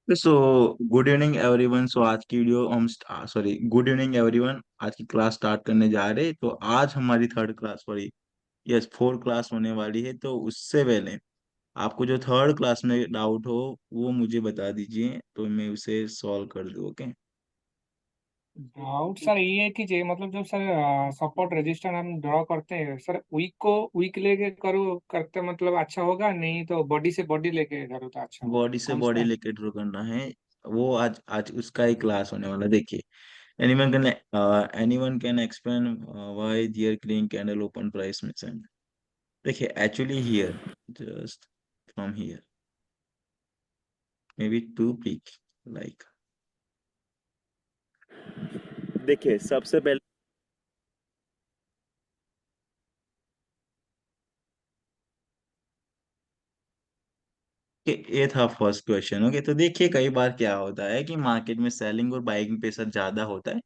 सो good evening everyone. So आज की video हम सॉरी गुड इवनिंग एवरीवन, आज की क्लास स्टार्ट करने जा रहे हैं। तो आज हमारी third class sorry yes fourth class होने वाली है। तो उससे पहले आपको जो थर्ड क्लास में डाउट हो वो मुझे बता दीजिए, तो मैं उसे सॉल्व कर दूँ। ओके। डाउट सर ये है कि जे मतलब जो सर सपोर्ट रजिस्टर हम ड्रॉ करते हैं सर वीक को वीक लेके करो करते मतलब अच्छा होगा, नहीं तो बॉडी से बॉडी लेके करो तो अच्छा होगा, बॉडी से कौन बॉडी सा है? लेके ड्रॉ करना है। वो आज आज उसका ही क्लास होने वाला है। देखिए, anyone can explain why there green candle open price में सेम। देखिए, actually here, just from here, maybe two peak, like देखिए सबसे पहले ये था फर्स्ट क्वेश्चन। ओके, तो देखिए कई बार क्या होता है कि मार्केट में सेलिंग और बाइंग प्रेशर ज्यादा होता है।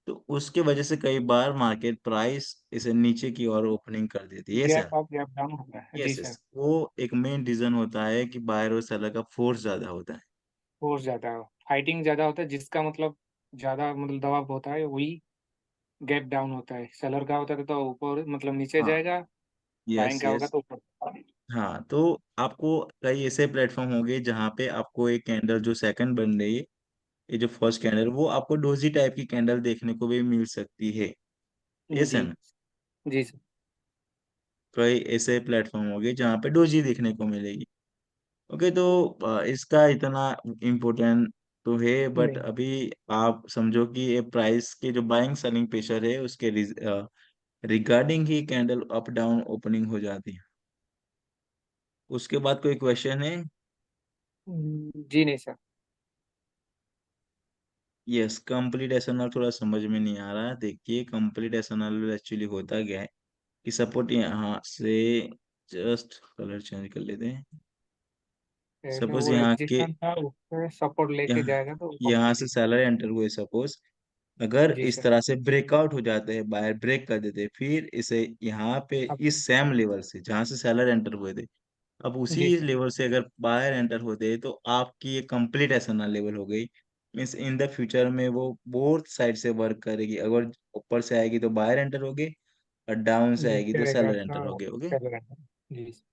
तो उसके वजह से कई बार मार्केट प्राइस इसे नीचे की ओर ओपनिंग कर देती है sir. Gap up gap down होता है जी यस यस, सर। वो एक मेन रीजन होता है कि बायर और सेलर का फोर्स ज्यादा होता है। फोर्स ज्यादा फाइटिंग ज्यादा होता है, जिसका मतलब ज्यादा मतलब दबाव होता है वही गैप डाउन होता है। सेलर का होता है तो ऊपर मतलब नीचे हाँ। जाएगा, यस बाइंग का होगा यस। तो ऊपर। हाँ, तो आपको कई ऐसे प्लेटफॉर्म होंगे जहाँ पे आपको एक कैंडल जो सेकंड बन रही है, ये जो फर्स्ट कैंडल, वो आपको डोजी टाइप की कैंडल देखने को भी मिल सकती है। यस जी है ना। जी सर। कई ऐसे प्लेटफॉर्म हो गए जहाँ पे डोजी देखने को मिलेगी। ओके, तो इसका इतना इम्पोर्टेंट तो है, बट नहीं। अभी आप समझो कि ये प्राइस के जो बाइंग सेलिंग प्रेशर है उसके रिगार्डिंग ही कैंडल अप डाउन ओपनिंग हो जाती है। उसके बाद कोई क्वेश्चन है? जी नहीं सर। यस, कंप्लीट एसएनआर थोड़ा समझ में नहीं आ रहा। देखिए, कंप्लीट एसएनआर एक्चुअली होता क्या है कि सपोर्ट यहाँ से, जस्ट कलर चेंज कर लेते हैं। पहले सपोज वो यहाँ के, रेजिस्टेंस था, उससे सपोर्ट लेके यहाँ जाएगा तो ऊपर यहाँ से जाएगी। सेलर एंटर हुए सपोज, अगर जी इस सर। तरह से ब्रेकआउट हो जाते हैं, बायर ब्रेक कर देते हैं, फिर इसे यहाँ पे अब इस सेम लेवल से जहां से सेलर एंटर हुए थे, अब जी उसी सर। लेवल से अगर बायर एंटर होते तो आपकी ये कंप्लीट एसएनआर लेवल हो गई। मीन्स इन द फ्यूचर में वो बोथ साइड से वर्क करेगी। अगर ऊपर से आएगी तो बायर एंटर होगे, और डाउन से आएगी नीचे तो रहेगा सेलर एंटर तो होगे। ओके। पहले रहता है। जी सर।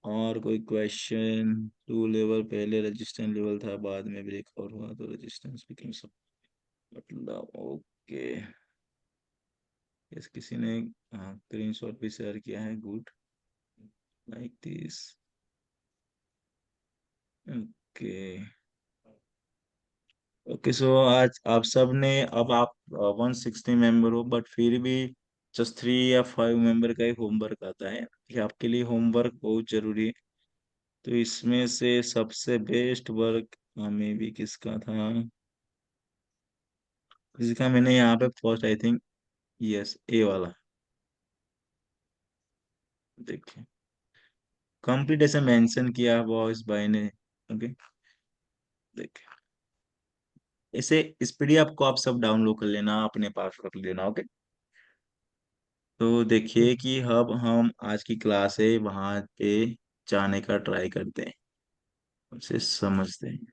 और कोई क्वेश्चन? टू लेवल पहले रेजिस्टेंस लेवल था, बाद में ब्रेकआउट हुआ तो रेजिस्टेंस बिकम सब, मतलब ओके। यस, किसी ने स्क्रीन शॉट भी शेयर किया है। Good, like this. Okay. Okay, so आज आप सब ने, अब आप 160 मेंबर हो, बट फिर भी जस्ट 3 या 5 मेंबर का ही होमवर्क आता है। ये आपके लिए होमवर्क बहुत जरूरी है। तो इसमें से सबसे बेस्ट वर्क हमें भी किसका था? जिसका मैंने यहाँ पे फर्स्ट आई थिंक, यस ए वाला। देखिए, कंप्लीट ऐसे मेंशन किया बॉयज भाई ने। ओके, देखिए, इसे इस पीडीएफ को आप सब डाउनलोड कर लेना, अपने पास रख लेना। ओके। तो देखिए कि अब हम आज की क्लास है वहां पे जाने का ट्राई करते हैं, उसे समझते हैं।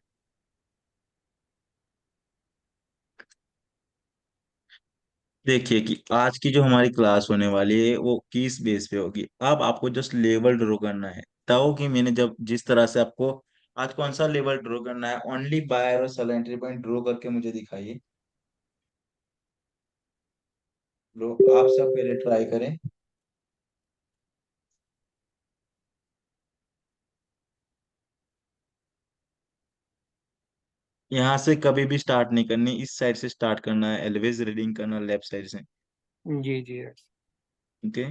देखिए कि आज की जो हमारी क्लास होने वाली है वो किस बेस पे होगी। अब आपको जस्ट लेवल ड्रॉ करना है। ताओ कि मैंने जब जिस तरह से आपको आज कौन सा लेवल ड्रॉ करना है, ओनली बायर और सेल एंट्री पॉइंट ड्रॉ करके मुझे दिखाइए। लो, आप सब पहले ट्राई करें। यहाँ से कभी भी स्टार्ट नहीं करनी, इस साइड से स्टार्ट करना है, ऑलवेज रीडिंग करना लेफ्ट साइड से। जी जी yes। ओके।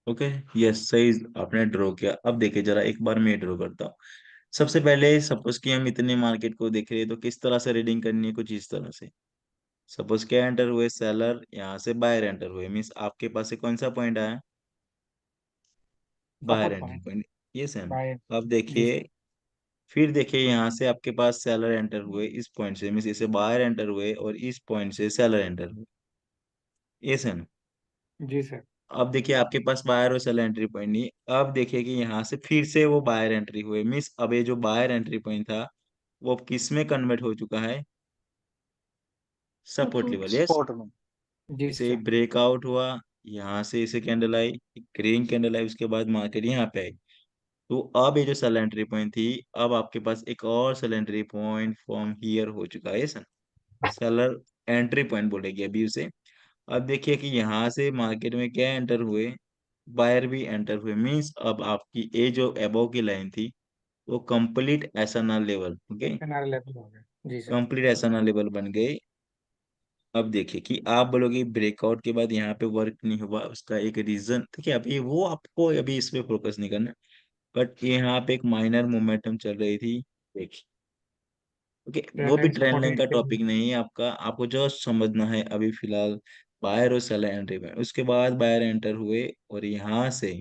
ओके, यस सही, आपने ड्रॉ किया। अब देखिए जरा एक बार मैं ड्रॉ करता हूँ। सबसे पहले सपोज कि हम इतने मार्केट को देख रहे हैं, तो किस तरह से रीडिंग करनी है, कुछ इस तरह से। सपोज क्या एंटर हुए, सेलर यहाँ से बायर एंटर हुए, मीन्स आपके पास से कौन सा पॉइंट आया, buyer support entry point. Point, ये सेम। बाय। अब जी देखिए, सर। फिर देखिए यहाँ से आपके पास सेलर एंटर हुए इस पॉइंट से, मीन्स इसे बायर एंटर हुए और इस पॉइंट से सेलर एंटर हुए, ये सेम। जी सर। अब देखिए आपके पास बायर और सेलर एंट्री पॉइंट नहीं, अब देखिए कि यहाँ से फिर से वो बायर एंट्री हुए, मीन्स अब ये जो बायर एंट्री पॉइंट था वो अब किस में कन्वर्ट हो चुका है, support level, support. Yes. Support में। जी इसे सर। ब्रेकआउट हुआ, यहाँ से इसे कैंडल आई, ग्रीन कैंडल आई, उसके बाद मार्केट यहाँ पे आई। तो अब ये जो सेल एंट्री पॉइंट थी, अब आपके पास एक और sell entry point from here हो चुका है सर, सेलर एंट्री पॉइंट बोलेगी अभी उसे। अब देखिए कि यहाँ से मार्केट में क्या एंटर हुए, बायर भी एंटर हुए, मींस अब आपकी ये जो अबव की लाइन थी वो complete SNR level, okay, NR level हो गया। जी सर। कंप्लीट एसएनआर लेवल बन गई। अब देखिए कि आप बोलोगे ब्रेकआउट के बाद यहाँ पे वर्क नहीं हुआ, उसका एक रीजन देखिए, अभी वो आपको अभी इस पे फोकस नहीं करना, बट यहाँ पे एक माइनर मोमेंटम चल रही थी, देखिए, ओके, वो ट्रेंड भी लाइन ट्रेंड सपोर्ट लाइन का हिट टॉपिक नहीं है आपका, आपको जस्ट समझना है अभी फिलहाल बायर और सेलर एंट्री में, उसके बाद बायर एंटर हुए और यहाँ से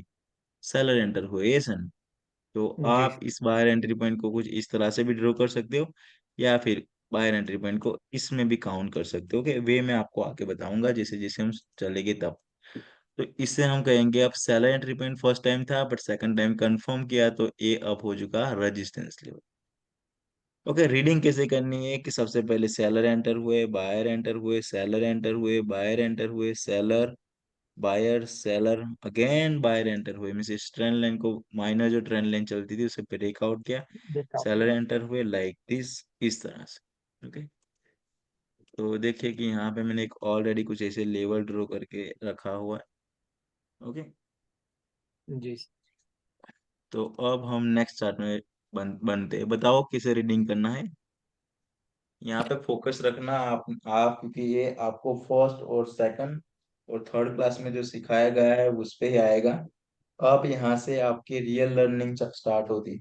सेलर एंटर हुए, ये सन। तो जी आप सर। इस बायर एंट्री पॉइंट को कुछ इस तरह से भी ड्रॉ कर सकते हो, या फिर बायर एंट्री पॉइंट को इसमें भी काउंट कर सकते हो, ओके, वे मैं आपको आगे बताऊंगा जैसे जैसे हम चलेंगे तब। तो इससे हम कहेंगे अब seller entry point first time था बट सेकंड टाइम कंफर्म किया, तो ये अब हो चुका रेजिस्टेंस लेवल। ओके, रीडिंग कैसे करनी है कि सबसे पहले सेलर एंटर हुए, बायर एंटर हुए, सेलर एंटर हुए, बायर एंटर हुए, seller, buyer, seller, again buyer enter हुए, मीन्स इस ट्रेंड लाइन को, माइनर जो ट्रेंड लाइन चलती थी उसे ब्रेकआउट किया, देखा। सेलर एंटर हुए लाइक दिस, इस तरह से, ओके। तो देखिए कि यहाँ पे मैंने एक ऑलरेडी कुछ ऐसे लेवल ड्रॉ करके रखा हुआ है, ओके। जी सर। तो अब हम नेक्स्ट चार्ट में बनते हैं, बताओ किसे रीडिंग करना है, यहाँ पे फोकस रखना आप क्योंकि ये आपको फर्स्ट और सेकंड और थर्ड क्लास में जो सिखाया गया है उस पे ही आएगा। अब यहाँ से आपकी रियल लर्निंग स्टार्ट होती,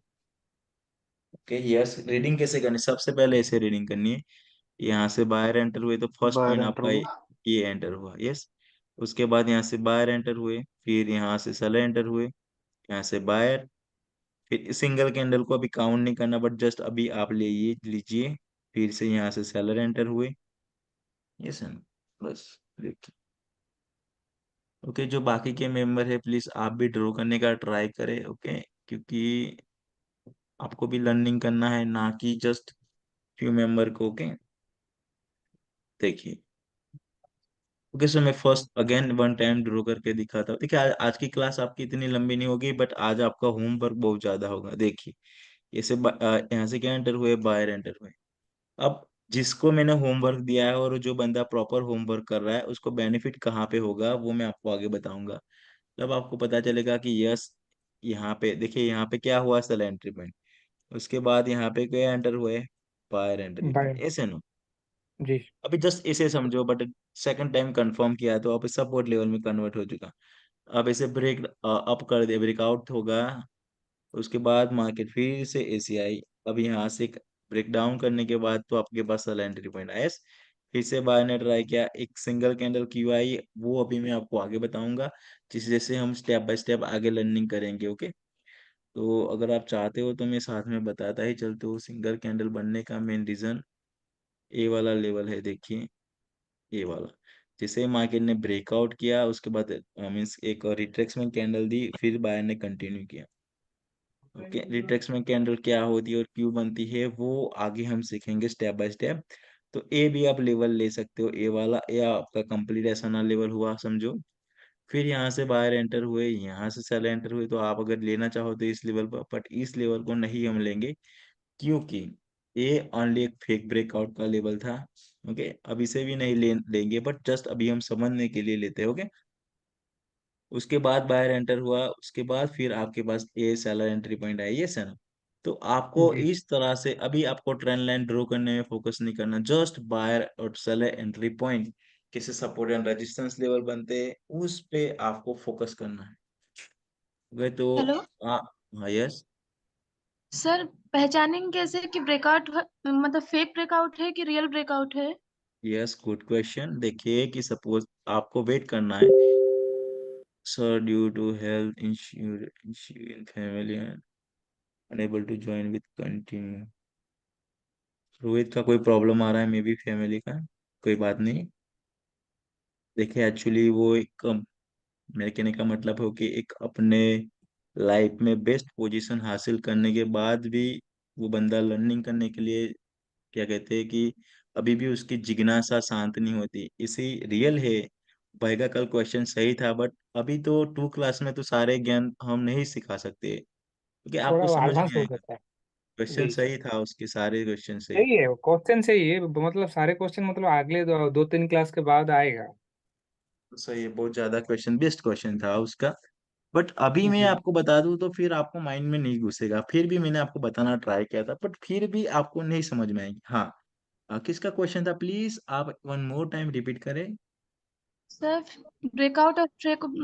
ओके, यस। रीडिंग कैसे करनी, सबसे पहले ऐसे रीडिंग करनी है, यहाँ से बायर एंटर हुए तो फर्स्ट बाहर पॉइंट एंटर आपका हुआ। ये एंटर हुआ, यस। उसके बाद यहाँ से बायर एंटर हुए, फिर यहाँ से सेलर एंटर हुए, यहाँ से बायर, फिर सिंगल कैंडल को अभी काउंट नहीं करना बट जस्ट अभी आप ले ये लीजिए, फिर से यहाँ से सेलर एंटर हुए, यस सर, बस देखिए। ओके, जो बाकी के मेंबर है प्लीज आप भी ड्रॉ करने का ट्राई करें, ओके, क्योंकि आपको भी लर्निंग करना है ना कि जस्ट फ्यू मेंबर को, ओके। देखिए, ओके सर, मैं first again one time draw करके दिखाता हूँ, देखिए आज की क्लास आपकी इतनी लंबी नहीं होगी बट आज आपका होमवर्क बहुत ज्यादा होगा, देखिए। ऐसे यहाँ से क्या एंटर हुए, बायर एंटर हुए। अब जिसको मैंने होमवर्क दिया है और जो बंदा प्रॉपर होमवर्क कर रहा है उसको बेनिफिट कहाँ पे होगा वो मैं आपको आगे बताऊंगा। तब आपको पता चलेगा कि यस, यहाँ पे देखिए, यहाँ पे क्या हुआ, सेल एंट्री पॉइंट, उसके बाद यहाँ पे क्या एंटर हुए, बायर एंट्री पॉइंट, बाय। ऐसे ना। जी। अभी जस्ट इसे समझो बट सेकंड टाइम कंफर्म किया तो अब सपोर्ट लेवल में कन्वर्ट हो चुका। अब इसे ब्रेक अप कर दिया, ब्रेकआउट होगा, उसके बाद मार्केट फिर से एसीआई, अब यहाँ से ब्रेक डाउन करने के बाद तो आपके पास सेल एंट्री पॉइंट आया, फिर से बाय ने ट्राई किया, एक सिंगल कैंडल क्यों आई वो अभी मैं आपको आगे बताऊंगा, जिस जैसे हम स्टेप बाय स्टेप आगे लर्निंग करेंगे, ओके। तो अगर आप चाहते हो तो मैं साथ में बताता ही चलते हो, सिंगल कैंडल बनने का मेन रीजन ए वाला लेवल है, देखिए, ए वाला, जैसे मार्केट ने ब्रेकआउट किया उसके बाद मीन्स एक रिट्रेसमेंट कैंडल दी, फिर बायर ने कंटिन्यू किया, ओके। रिट्रेसमेंट कैंडल क्या होती है और क्यों बनती है वो आगे हम सीखेंगे स्टेप बाय स्टेप। तो ए भी आप लेवल ले सकते हो, ए वाला, ए आपका कंप्लीट एसएनआर लेवल हुआ समझो। फिर यहाँ से बायर एंटर हुए, यहाँ से सेल एंटर हुए, तो आप अगर लेना चाहो तो इस लेवल पर, बट इस लेवल को नहीं हम लेंगे क्योंकि ये ओनली एक फेक ब्रेकआउट का लेवल था, ओके। अब इसे भी नहीं लेंगे बट जस्ट अभी हम समझने के लिए लेते हैं, ओके। उसके बाद बायर एंटर हुआ, उसके बाद फिर आपके पास ए सेलर एंट्री पॉइंट आई, ये है ना। तो आपको जी। इस तरह से अभी आपको ट्रेंड लाइन ड्रॉ करने में फोकस नहीं करना, जस्ट बायर और सेलर एंट्री पॉइंट किसी सपोर्ट एंड रेजिस्टेंस लेवल बनते हैं उस पे आपको फोकस करना है, ओके। तो हेलो हाँ, हाँ, यस। सर, पहचानेंगे कैसे कि ब्रेकआउट मतलब फेक ब्रेकआउट है कि रियल ब्रेकआउट है? Yes, good question. देखिए कि सपोज आपको वेट करना है, sir due to health insurance family enable to join with continue. Rohit का कोई प्रॉब्लम आ रहा है, मे बी फैमिली का, कोई बात नहीं। देखिए एक्चुअली वो एक मेरे कहने का मतलब हो कि एक अपने लाइफ में बेस्ट पोजीशन हासिल करने के बाद भी वो बंदा लर्निंग करने के लिए, क्या कहते हैं कि अभी भी उसकी जिज्ञासा शांत नहीं होती। इसी रियल है। भाई का कल क्वेश्चन सही था, बट अभी तो 2 क्लास में तो सारे ज्ञान हम नहीं सिखा सकते, क्योंकि आपको थोड़ा वो समझ एडवांस में हो आएगा। जाता है। क्वेश्चन जी सही सर। था, उसके सारे क्वेश्चन सही। सही है, क्वेश्चन सही है, मतलब सारे क्वेश्चन मतलब अगले 2-3 क्लास के बाद आएगा। सही है, बहुत ज्यादा क्वेश्चन, बेस्ट क्वेश्चन था उसका। बट अभी मैं जी। आपको बता दूं तो फिर आपको माइंड में नहीं घुसेगा। फिर भी मैंने आपको बताना ट्राई किया था, बट फिर भी आपको नहीं समझ में आएगी। हाँ, किसका क्वेश्चन था, प्लीज आप वन मोर टाइम रिपीट करें। सर ब्रेकआउट और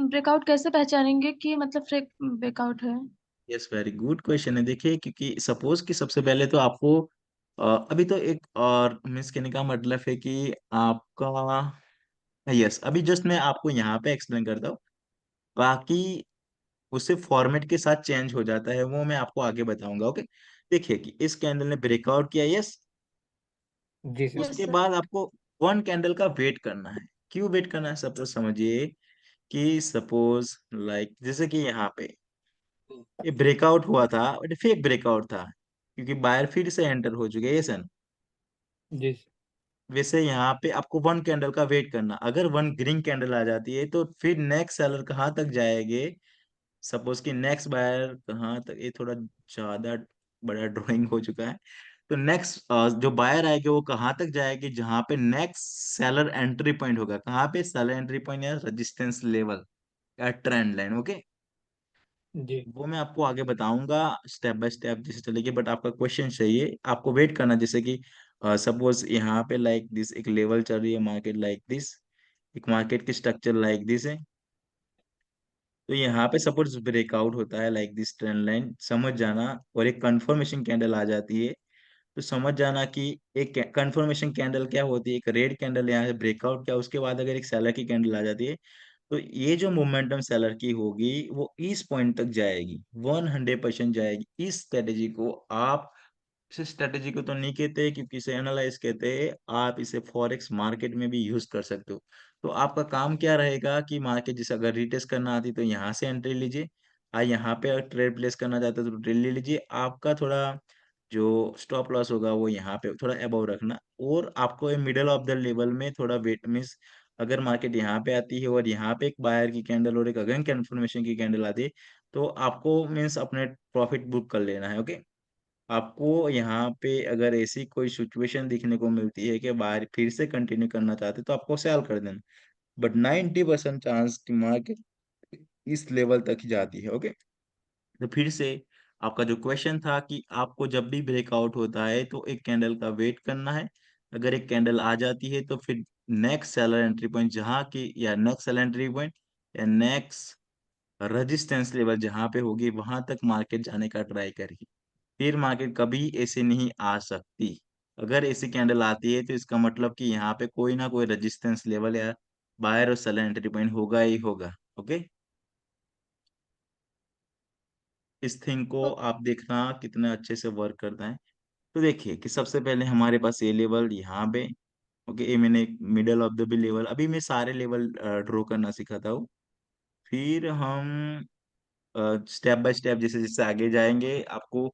ब्रेकआउट कैसे पहचानेंगे कि मतलब ब्रेकआउट है? यस, वेरी गुड क्वेश्चन है। देखिए क्योंकि सपोज कि सबसे पहले तो आपको अभी तो एक और मिस कहने का मतलब है कि आपका, यस, अभी जस्ट मैं आपको यहाँ पे एक्सप्लेन करता हूँ। बाकी उससे फॉर्मेट के साथ चेंज हो जाता है, वो मैं आपको आगे बताऊंगा। ओके, देखिए कि इस कैंडल ने ब्रेकआउट किया, यस। जी सर। यस उसके सर। बाद आपको वन कैंडल का वेट करना है। क्यों वेट करना है, सपोज समझिए कि सपोज लाइक जैसे कि यहाँ पे ये ब्रेकआउट हुआ था, बट फेक ब्रेकआउट था, क्योंकि बायर फिर से एंटर हो चुके हैं, ये सन। जी सर। वैसे यहाँ पे आपको वन कैंडल का वेट करना। अगर वन ग्रीन कैंडल आ जाती है तो फिर नेक्स्ट सेलर कहाँ तक जाएंगे। सपोज कि नेक्स्ट बायर कहाँ तक, ये थोड़ा ज्यादा बड़ा ड्राइंग हो चुका है। तो नेक्स्ट जो बायर आएगी वो कहाँ तक जाएगी, जहाँ पे नेक्स्ट सेलर एंट्री पॉइंट होगा। कहाँ पे सेलर एंट्री पॉइंट या रेजिस्टेंस लेवल या ट्रेंड लाइन। ओके, जी वो मैं आपको आगे बताऊंगा स्टेप बाय स्टेप जैसे चलेगी। बट आपका क्वेश्चन सही है, आपको वेट करना। जैसे कि सपोज यहाँ पे लाइक दिस एक लेवल चल रही है, मार्केट लाइक दिस, एक मार्केट की स्ट्रक्चर लाइक दिस है। तो यहाँ पे सपोज ब्रेकआउट होता है लाइक दिस ट्रेंड लाइन, समझ जाना, और एक कंफर्मेशन कैंडल आ जाती है। तो समझ जाना कि एक कंफर्मेशन कैंडल क्या होती है, एक रेड कैंडल यहाँ से ब्रेकआउट किया, उसके बाद अगर एक सेलर की कैंडल आ जाती है, तो ये जो मोमेंटम सेलर की होगी वो इस पॉइंट तक जाएगी, 100% जाएगी। इस स्ट्रेटेजी को आप, इस स्ट्रेटेजी को तो नहीं कहते क्योंकि इसे एनालाइज कहते हैं, आप इसे फॉरेक्स मार्केट में भी यूज कर सकते हो। तो आपका काम क्या रहेगा कि मार्केट जैसे अगर रिटेस्ट करना आती तो यहाँ से एंट्री लीजिए, यहाँ पे अगर ट्रेड प्लेस करना चाहते हो तो ट्रेड ले लीजिए। आपका थोड़ा जो स्टॉप लॉस होगा वो यहाँ पे थोड़ा अबव रखना, और आपको मिडल ऑफ द लेवल में थोड़ा वेट मिस, अगर मार्केट यहाँ पे आती है और यहाँ पे एक बायर की कैंडल और एक अगेन कंफर्मेशन की कैंडल आती है, तो आपको मीन्स अपने प्रॉफिट बुक कर लेना है। ओके, आपको यहाँ पे अगर ऐसी कोई सिचुएशन देखने को मिलती है कि बायर फिर से कंटिन्यू करना चाहते तो आपको सेल कर देना। बट 90% चांस की मार्केट इस लेवल तक ही जाती है। ओके, तो फिर से आपका जो क्वेश्चन था कि आपको जब भी ब्रेकआउट होता है तो एक कैंडल का वेट करना है। अगर एक कैंडल आ जाती है तो फिर नेक्स्ट सेलर एंट्री पॉइंट जहाँ की, या नेक्स्ट सेलर एंट्री पॉइंट, या नेक्स्ट रेजिस्टेंस लेवल जहाँ पे होगी वहां तक मार्केट जाने का ट्राई करिए। फिर मार्केट कभी ऐसे नहीं आ सकती। अगर ऐसी कैंडल आती है तो इसका मतलब कि यहाँ पे कोई ना कोई रेजिस्टेंस लेवल या बायर और सेलर एंट्री पॉइंट होगा ही होगा। ओके, इस थिंग को आप देखना कितना अच्छे से वर्क करता है। तो देखिए कि सबसे पहले हमारे पास ये लेवल यहाँ पे। ओके, ये मैंने मिडल ऑफ द भी लेवल, अभी मैं सारे लेवल ड्रॉ करना सिखाता हूँ। फिर हम स्टेप बाय स्टेप जैसे जैसे आगे जाएंगे आपको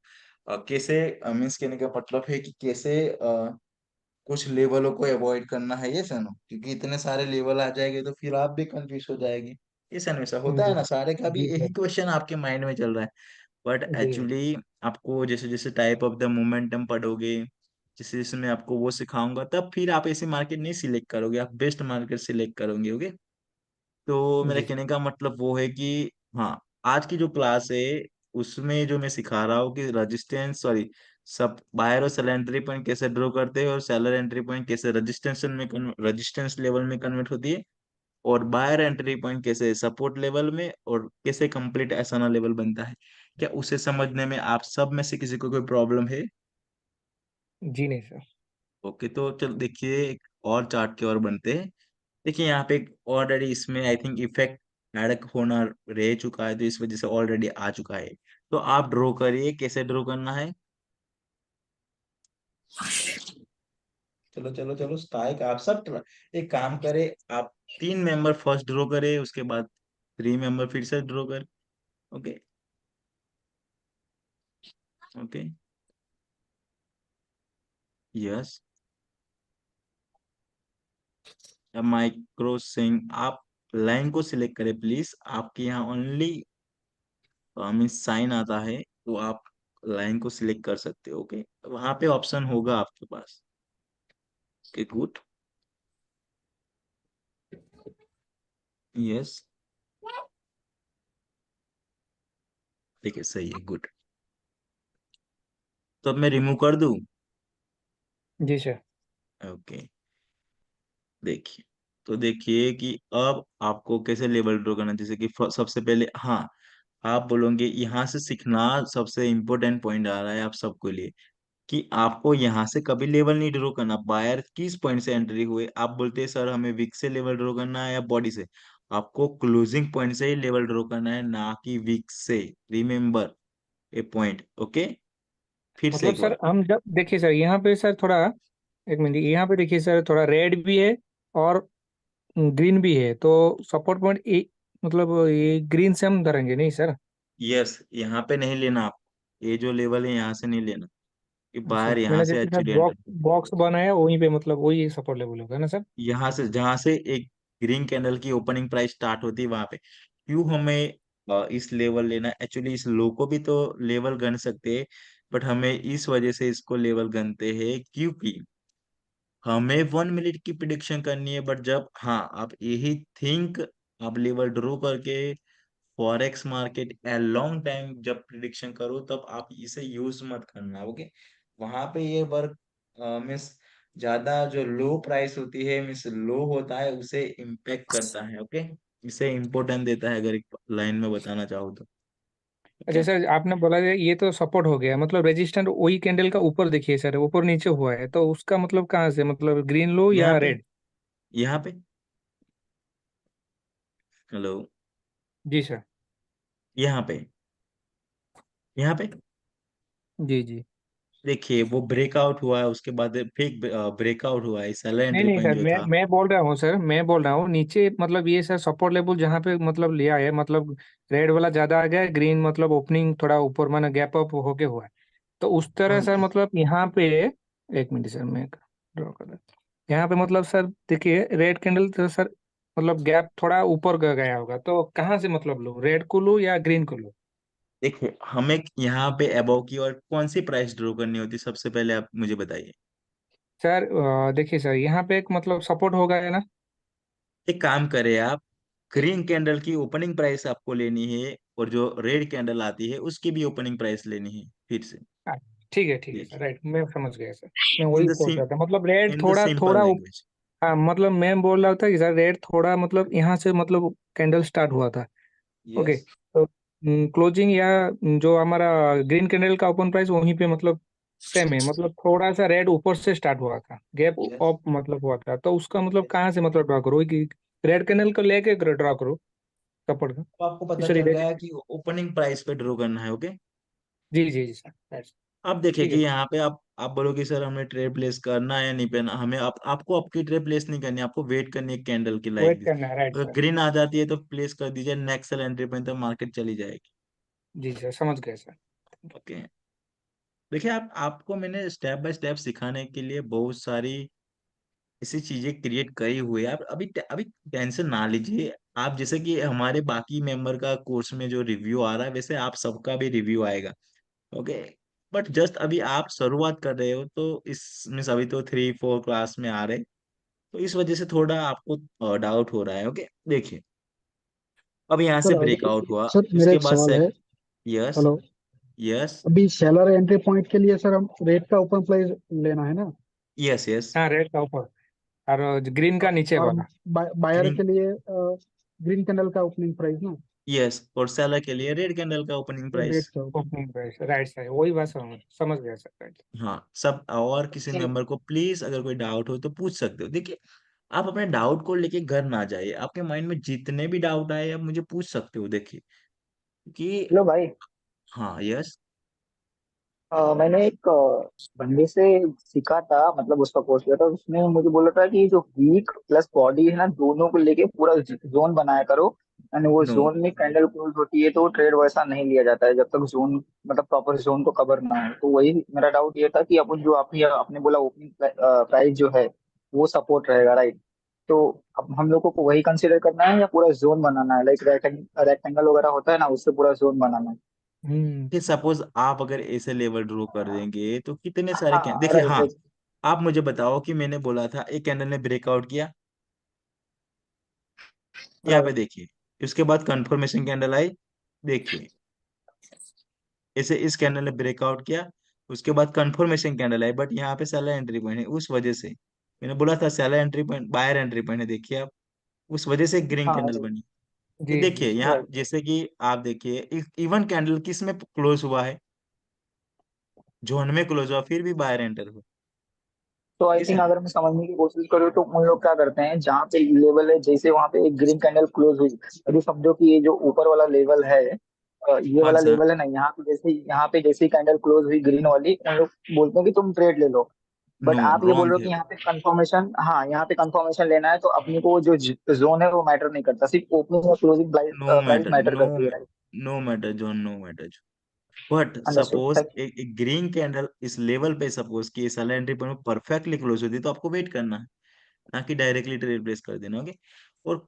कैसे, मीन्स कहने का मतलब है कि कैसे कुछ लेवलों को अवॉइड करना है, ये सनो, क्योंकि इतने सारे लेवल आ जाएंगे तो फिर आप भी कंफ्यूज हो जाएगी। ये सनो, ऐसा होता है जी ना, सारे का भी जी यही सर। क्वेश्चन आपके माइंड में चल रहा है। बट जी एक्चुअली आपको जैसे जैसे टाइप ऑफ द मोमेंटम पढ़ोगे, जैसे जैसे मैं आपको वो सिखाऊंगा, तब फिर आप ऐसी मार्केट नहीं सिलेक्ट करोगे, आप बेस्ट मार्केट सिलेक्ट करोगे। ओके, तो मेरा जी कहने का मतलब वो है कि हाँ, आज की जो क्लास है उसमें जो मैं सिखा रहा हूँ कि रजिस्टेंस, सॉरी, सब बायर और सेलर एंट्री पॉइंट कैसे ड्रॉ करते हैं, और सेलर एंट्री पॉइंट कैसे रजिस्टेंस लेवल में कन्वर्ट होती है, और बायर एंट्री पॉइंट कैसे सपोर्ट लेवल में, और कैसे कंप्लीट एसआना लेवल बनता है। क्या उसे समझने में आप सब में से किसी को कोई प्रॉब्लम है? जी नहीं सर। ओके, तो चलो देखिए, और चार्ट के और बनते हैं। देखिए यहाँ पे ऑलरेडी इसमें आई थिंक इफेक्ट ऐड होना रह चुका है, तो इस वजह से ऑलरेडी आ चुका है। तो आप ड्रॉ करिए, कैसे ड्रॉ करना है। चलो चलो चलो स्ट्राइक आप सब एक काम करे, आप 3 मेंबर फर्स्ट ड्रॉ करे, उसके बाद 3 मेंबर फिर से ड्रॉ कर। Okay okay. यस। अब माइक्रो सिंग आप लाइन को सिलेक्ट करें प्लीज, आपके यहाँ ओनली मीन साइन आता है, तो आप लाइन को सिलेक्ट कर सकते हो। ओके, वहां पे ऑप्शन होगा आपके पास। Okay good. यस, ठीक है, सही है, गुड। तो अब मैं रिमूव कर दूं। जी सर। ओके, देखिए, तो देखिए कि अब आपको कैसे लेवल ड्रॉ करना है। जैसे कि सबसे पहले, हाँ, आप बोलोगे यहाँ से सीखना, सबसे इम्पोर्टेंट पॉइंट आ रहा है आप सबके लिए, कि आपको यहाँ से कभी लेवल नहीं ड्रॉ करना। बायर किस पॉइंट से एंट्री हुए, आप बोलते हैं सर हमें विक से लेवल ड्रॉ करना है या बॉडी से। आपको क्लोजिंग पॉइंट से ही लेवल ड्रॉ करना है, ना कि विक से। रिमेम्बर ए पॉइंट। ओके, फिर से मतलब एक बार। सर हम जब देखिए सर यहाँ पे सर थोड़ा, एक मिनट, यहाँ पे देखिए सर थोड़ा रेड भी है और ग्रीन भी है, तो सपोर्ट पॉइंट मतलब ये ग्रीन से हम धरेंगे नहीं सर? यस, यहाँ पे नहीं लेना आप, ये जो लेवल है यहाँ से नहीं लेना, कि अच्छा, बाहर यहाँ मैंने से जैसे sir actually enter. Box box बनाया वहीं पे, मतलब वही सपोर्ट लेवल होगा ना सर? यहाँ से जहां से एक ग्रीन कैंडल की ओपनिंग प्राइस स्टार्ट होती है वहां पे। क्यों हमें इस लेवल लेना, एक्चुअली इस लो को भी तो लेवल गन सकते हैं, बट हमें इस वजह से इसको लेवल गनते हैं क्योंकि हमें 1 मिनट की प्रिडिक्शन करनी है। बट जब, हाँ, आप यही थिंक, आप लेवल ड्रॉ करके forex market a long time जब प्रिडिक्शन करो, तब आप इसे यूज मत करना। ओके, वहां पे ये वर्क मीन्स ज्यादा जो लो प्राइस होती है, मीन्स लो होता है, उसे इम्पेक्ट करता है। ओके, इसे इम्पोर्टेंस देता है, अगर एक लाइन में बताना चाहो तो। अच्छा ओके, सर, आपने बोला ये तो सपोर्ट हो गया, मतलब रेजिस्टेंट वही कैंडल का ऊपर देखिए सर, ऊपर नीचे हुआ है, तो उसका मतलब कहाँ से, मतलब ग्रीन लो यहाँ या पे, रेड? यहाँ पे, हेलो, जी सर। यहाँ पे, यहाँ पे जी जी। देखिए वो ब्रेकआउट हुआ है, उसके बाद फिर ब्रेकआउट हुआ है, सेलर नहीं एंट्री नहीं पॉइंट सर, जो था। मैं बोल रहा हूँ सर, मैं बोल रहा हूँ नीचे, मतलब ये सर सपोर्ट लेवल जहाँ पे मतलब लिया है, मतलब रेड वाला ज्यादा आ गया है, ग्रीन मतलब ओपनिंग थोड़ा ऊपर माना गैप अप होके हुआ है, तो उस तरह हाँ, सर मतलब यहाँ पे, एक मिनट सर मैं ड्रॉ कर रहा हूँ। यहाँ पे मतलब सर देखिए रेड कैंडल तो सर मतलब गैप थोड़ा ऊपर गया होगा, तो कहाँ से मतलब लो, रेड को लो या ग्रीन को लो? देखिए हमें यहाँ पे अबव की और कौन सी प्राइस ड्रॉ करनी होती है, सबसे पहले आप मुझे बताइए। सर देखिए सर यहाँ पे एक मतलब सपोर्ट होगा है ना? एक काम करें आप, ग्रीन कैंडल की ओपनिंग प्राइस आपको लेनी है, और जो रेड कैंडल आती है उसकी भी ओपनिंग प्राइस लेनी है फिर से। हाँ, ठीक है सर, देखिए, राइट, मैं समझ गया सर। मैं इन वही द सोच सिम रहा था, मतलब रेड इन द थोड़ा सिंपल थोड़ा लैंग्वेज। हाँ, मतलब मैं बोल रहा था कि सर रेड थोड़ा मतलब यहाँ से मतलब कैंडल स्टार्ट हुआ था। ओके, यस, तो क्लोजिंग या जो हमारा ग्रीन कैंडल का ओपन प्राइस वहीं पे मतलब सेम है, मतलब थोड़ा सा रेड ऊपर से स्टार्ट हुआ था, गैप यस, अप मतलब हुआ था, तो उसका मतलब कहाँ से मतलब ड्रा करो कि रेड कैंडल को लेके ड्रा करो सपोर्ट का? तो आपको पता सॉरी, चल गया कि ओपनिंग प्राइस पे ड्रॉ करना है। ओके, जी जी जी सर, right। अब देखिए ठीक कि है यहाँ पे आप बोलोगे सर हमें ट्रेड प्लेस करना है या नहीं करना, हमें आपको आपकी ट्रेड प्लेस नहीं करनी, आपको वेट करनी है कैंडल की लाइक वेट दिस। करना है, राइट अगर सर। ग्रीन आ जाती है तो प्लेस कर दीजिए, नेक्स्ट एंट्री पॉइंट तक मार्केट चली जाएगी। जी सर, समझ गए सर। ओके, देखिए आपको मैंने स्टेप बाय स्टेप सिखाने के लिए बहुत सारी ऐसी चीजें क्रिएट करी हुई है। आप अभी अभी टेंशन ना लीजिए। आप जैसे कि हमारे बाकी मेंबर का कोर्स में जो रिव्यू आ रहा है, वैसे आप सबका भी रिव्यू आएगा। ओके, बट जस्ट अभी आप शुरुआत कर रहे हो, तो इसमें अभी तो 3 4 क्लास में आ रहे, तो इस वजह से थोड़ा आपको डाउट हो रहा है। ओके, देखिए, अब यहाँ से सर अभी ब्रेकआउट हुआ, सर मेरा उसके एक बाद सवाल सेक। है। Yes, hello. यस, अभी सेलर एंट्री पॉइंट के लिए सर हम रेट का ओपन प्राइस लेना है ना? यस, यस, हाँ। हाँ, रेड का ऊपर और ग्रीन का नीचे और वाला। बायर ग्रीन, के लिए ग्रीन कैंडल का ओपनिंग प्राइस ना? यस, और सेलर के लिए रेड कैंडल का ओपनिंग रेट प्राइस। का ओपनिंग प्राइस राइट साइड, वही बात समझ गया सर, राइट। हाँ सब, और किसी मेंबर को प्लीज अगर कोई डाउट हो तो पूछ सकते हो। देखिए, आप अपने डाउट को लेके घर ना जाइए, आपके माइंड में जितने भी डाउट आए आप मुझे पूछ सकते हो। देखिए कि हेलो भाई। हाँ, यस, मैंने एक बंदे से सीखा था, मतलब उसका कोर्स किया था। उसने मुझे बोला था कि जो वीक प्लस बॉडी है ना, दोनों को लेके पूरा जोन बनाया करो। एंड वो नो, जोन में कैंडल क्लोज होती है तो ट्रेड वैसा नहीं लिया जाता है जब तक जोन, मतलब प्रॉपर जोन को कवर ना हो। तो वही मेरा डाउट ये था कि अपन जो आपने बोला ओपनिंग प्राइस जो है वो सपोर्ट रहेगा, राइट? तो अब हम लोगों को वही कंसिडर करना है या पूरा जोन बनाना है, लाइक रेक्टेंगल वगैरह होता है ना, उससे पूरा जोन बनाना है? कि सपोज आप अगर ऐसे लेवल ड्रॉ कर देंगे तो कितने सारे हाँ देखिए, राइट हाँ, राइट। आप मुझे बताओ कि मैंने बोला था एक कैंडल ने ब्रेकआउट किया, यहाँ पे राइट। देखिए, उसके बाद कंफर्मेशन कैंडल आई, देखिए ऐसे इस कैंडल ने ब्रेकआउट किया, उसके बाद कंफर्मेशन कैंडल आई, बट यहाँ पे सेलर एंट्री पॉइंट है, उस वजह से मैंने बोला था seller entry point, buyer entry point है, देखिए आप, उस वजह से ग्रीन हाँ कैंडल बनी। ये जी जी देखिए यहाँ राइट। जैसे कि आप देखिए इवन कैंडल किस में क्लोज हुआ है, जोन में क्लोज हुआ, फिर भी बायर एंटर हुआ। तो आई ठीक है थिंक ना? अगर मैं समझने की कोशिश करूँ तो उन लोग क्या करते हैं, जहाँ पे लेवल है, जैसे वहां पे एक ग्रीन कैंडल क्लोज हुई, अभी समझो कि ये जो ऊपर वाला लेवल है, ये कौन वाला सा? लेवल है ना, यहाँ पे जैसे कैंडल क्लोज हुई ग्रीन वाली, उन लोग बोलते हैं कि तुम ट्रेड ले लो। नो, बट आप ये बोल रहे रॉन्ग हो है। कि यहाँ पे कंफर्मेशन, हाँ यहाँ पे कंफर्मेशन लेना है, तो अपने को जो जोन है वो मैटर नहीं करता, सिर्फ ओपनिंग और closing no price matter, matter no, करती है, right? No matter John, no matter. But understood, suppose thank एक ग्रीन कैंडल इस लेवल पे, सपोज कि इस एंट्री पॉइंट में परफेक्टली क्लोज होती है, तो आपको वेट करना है, ना कि डायरेक्टली ट्रेड प्लेस कर देना। ओके, और यू,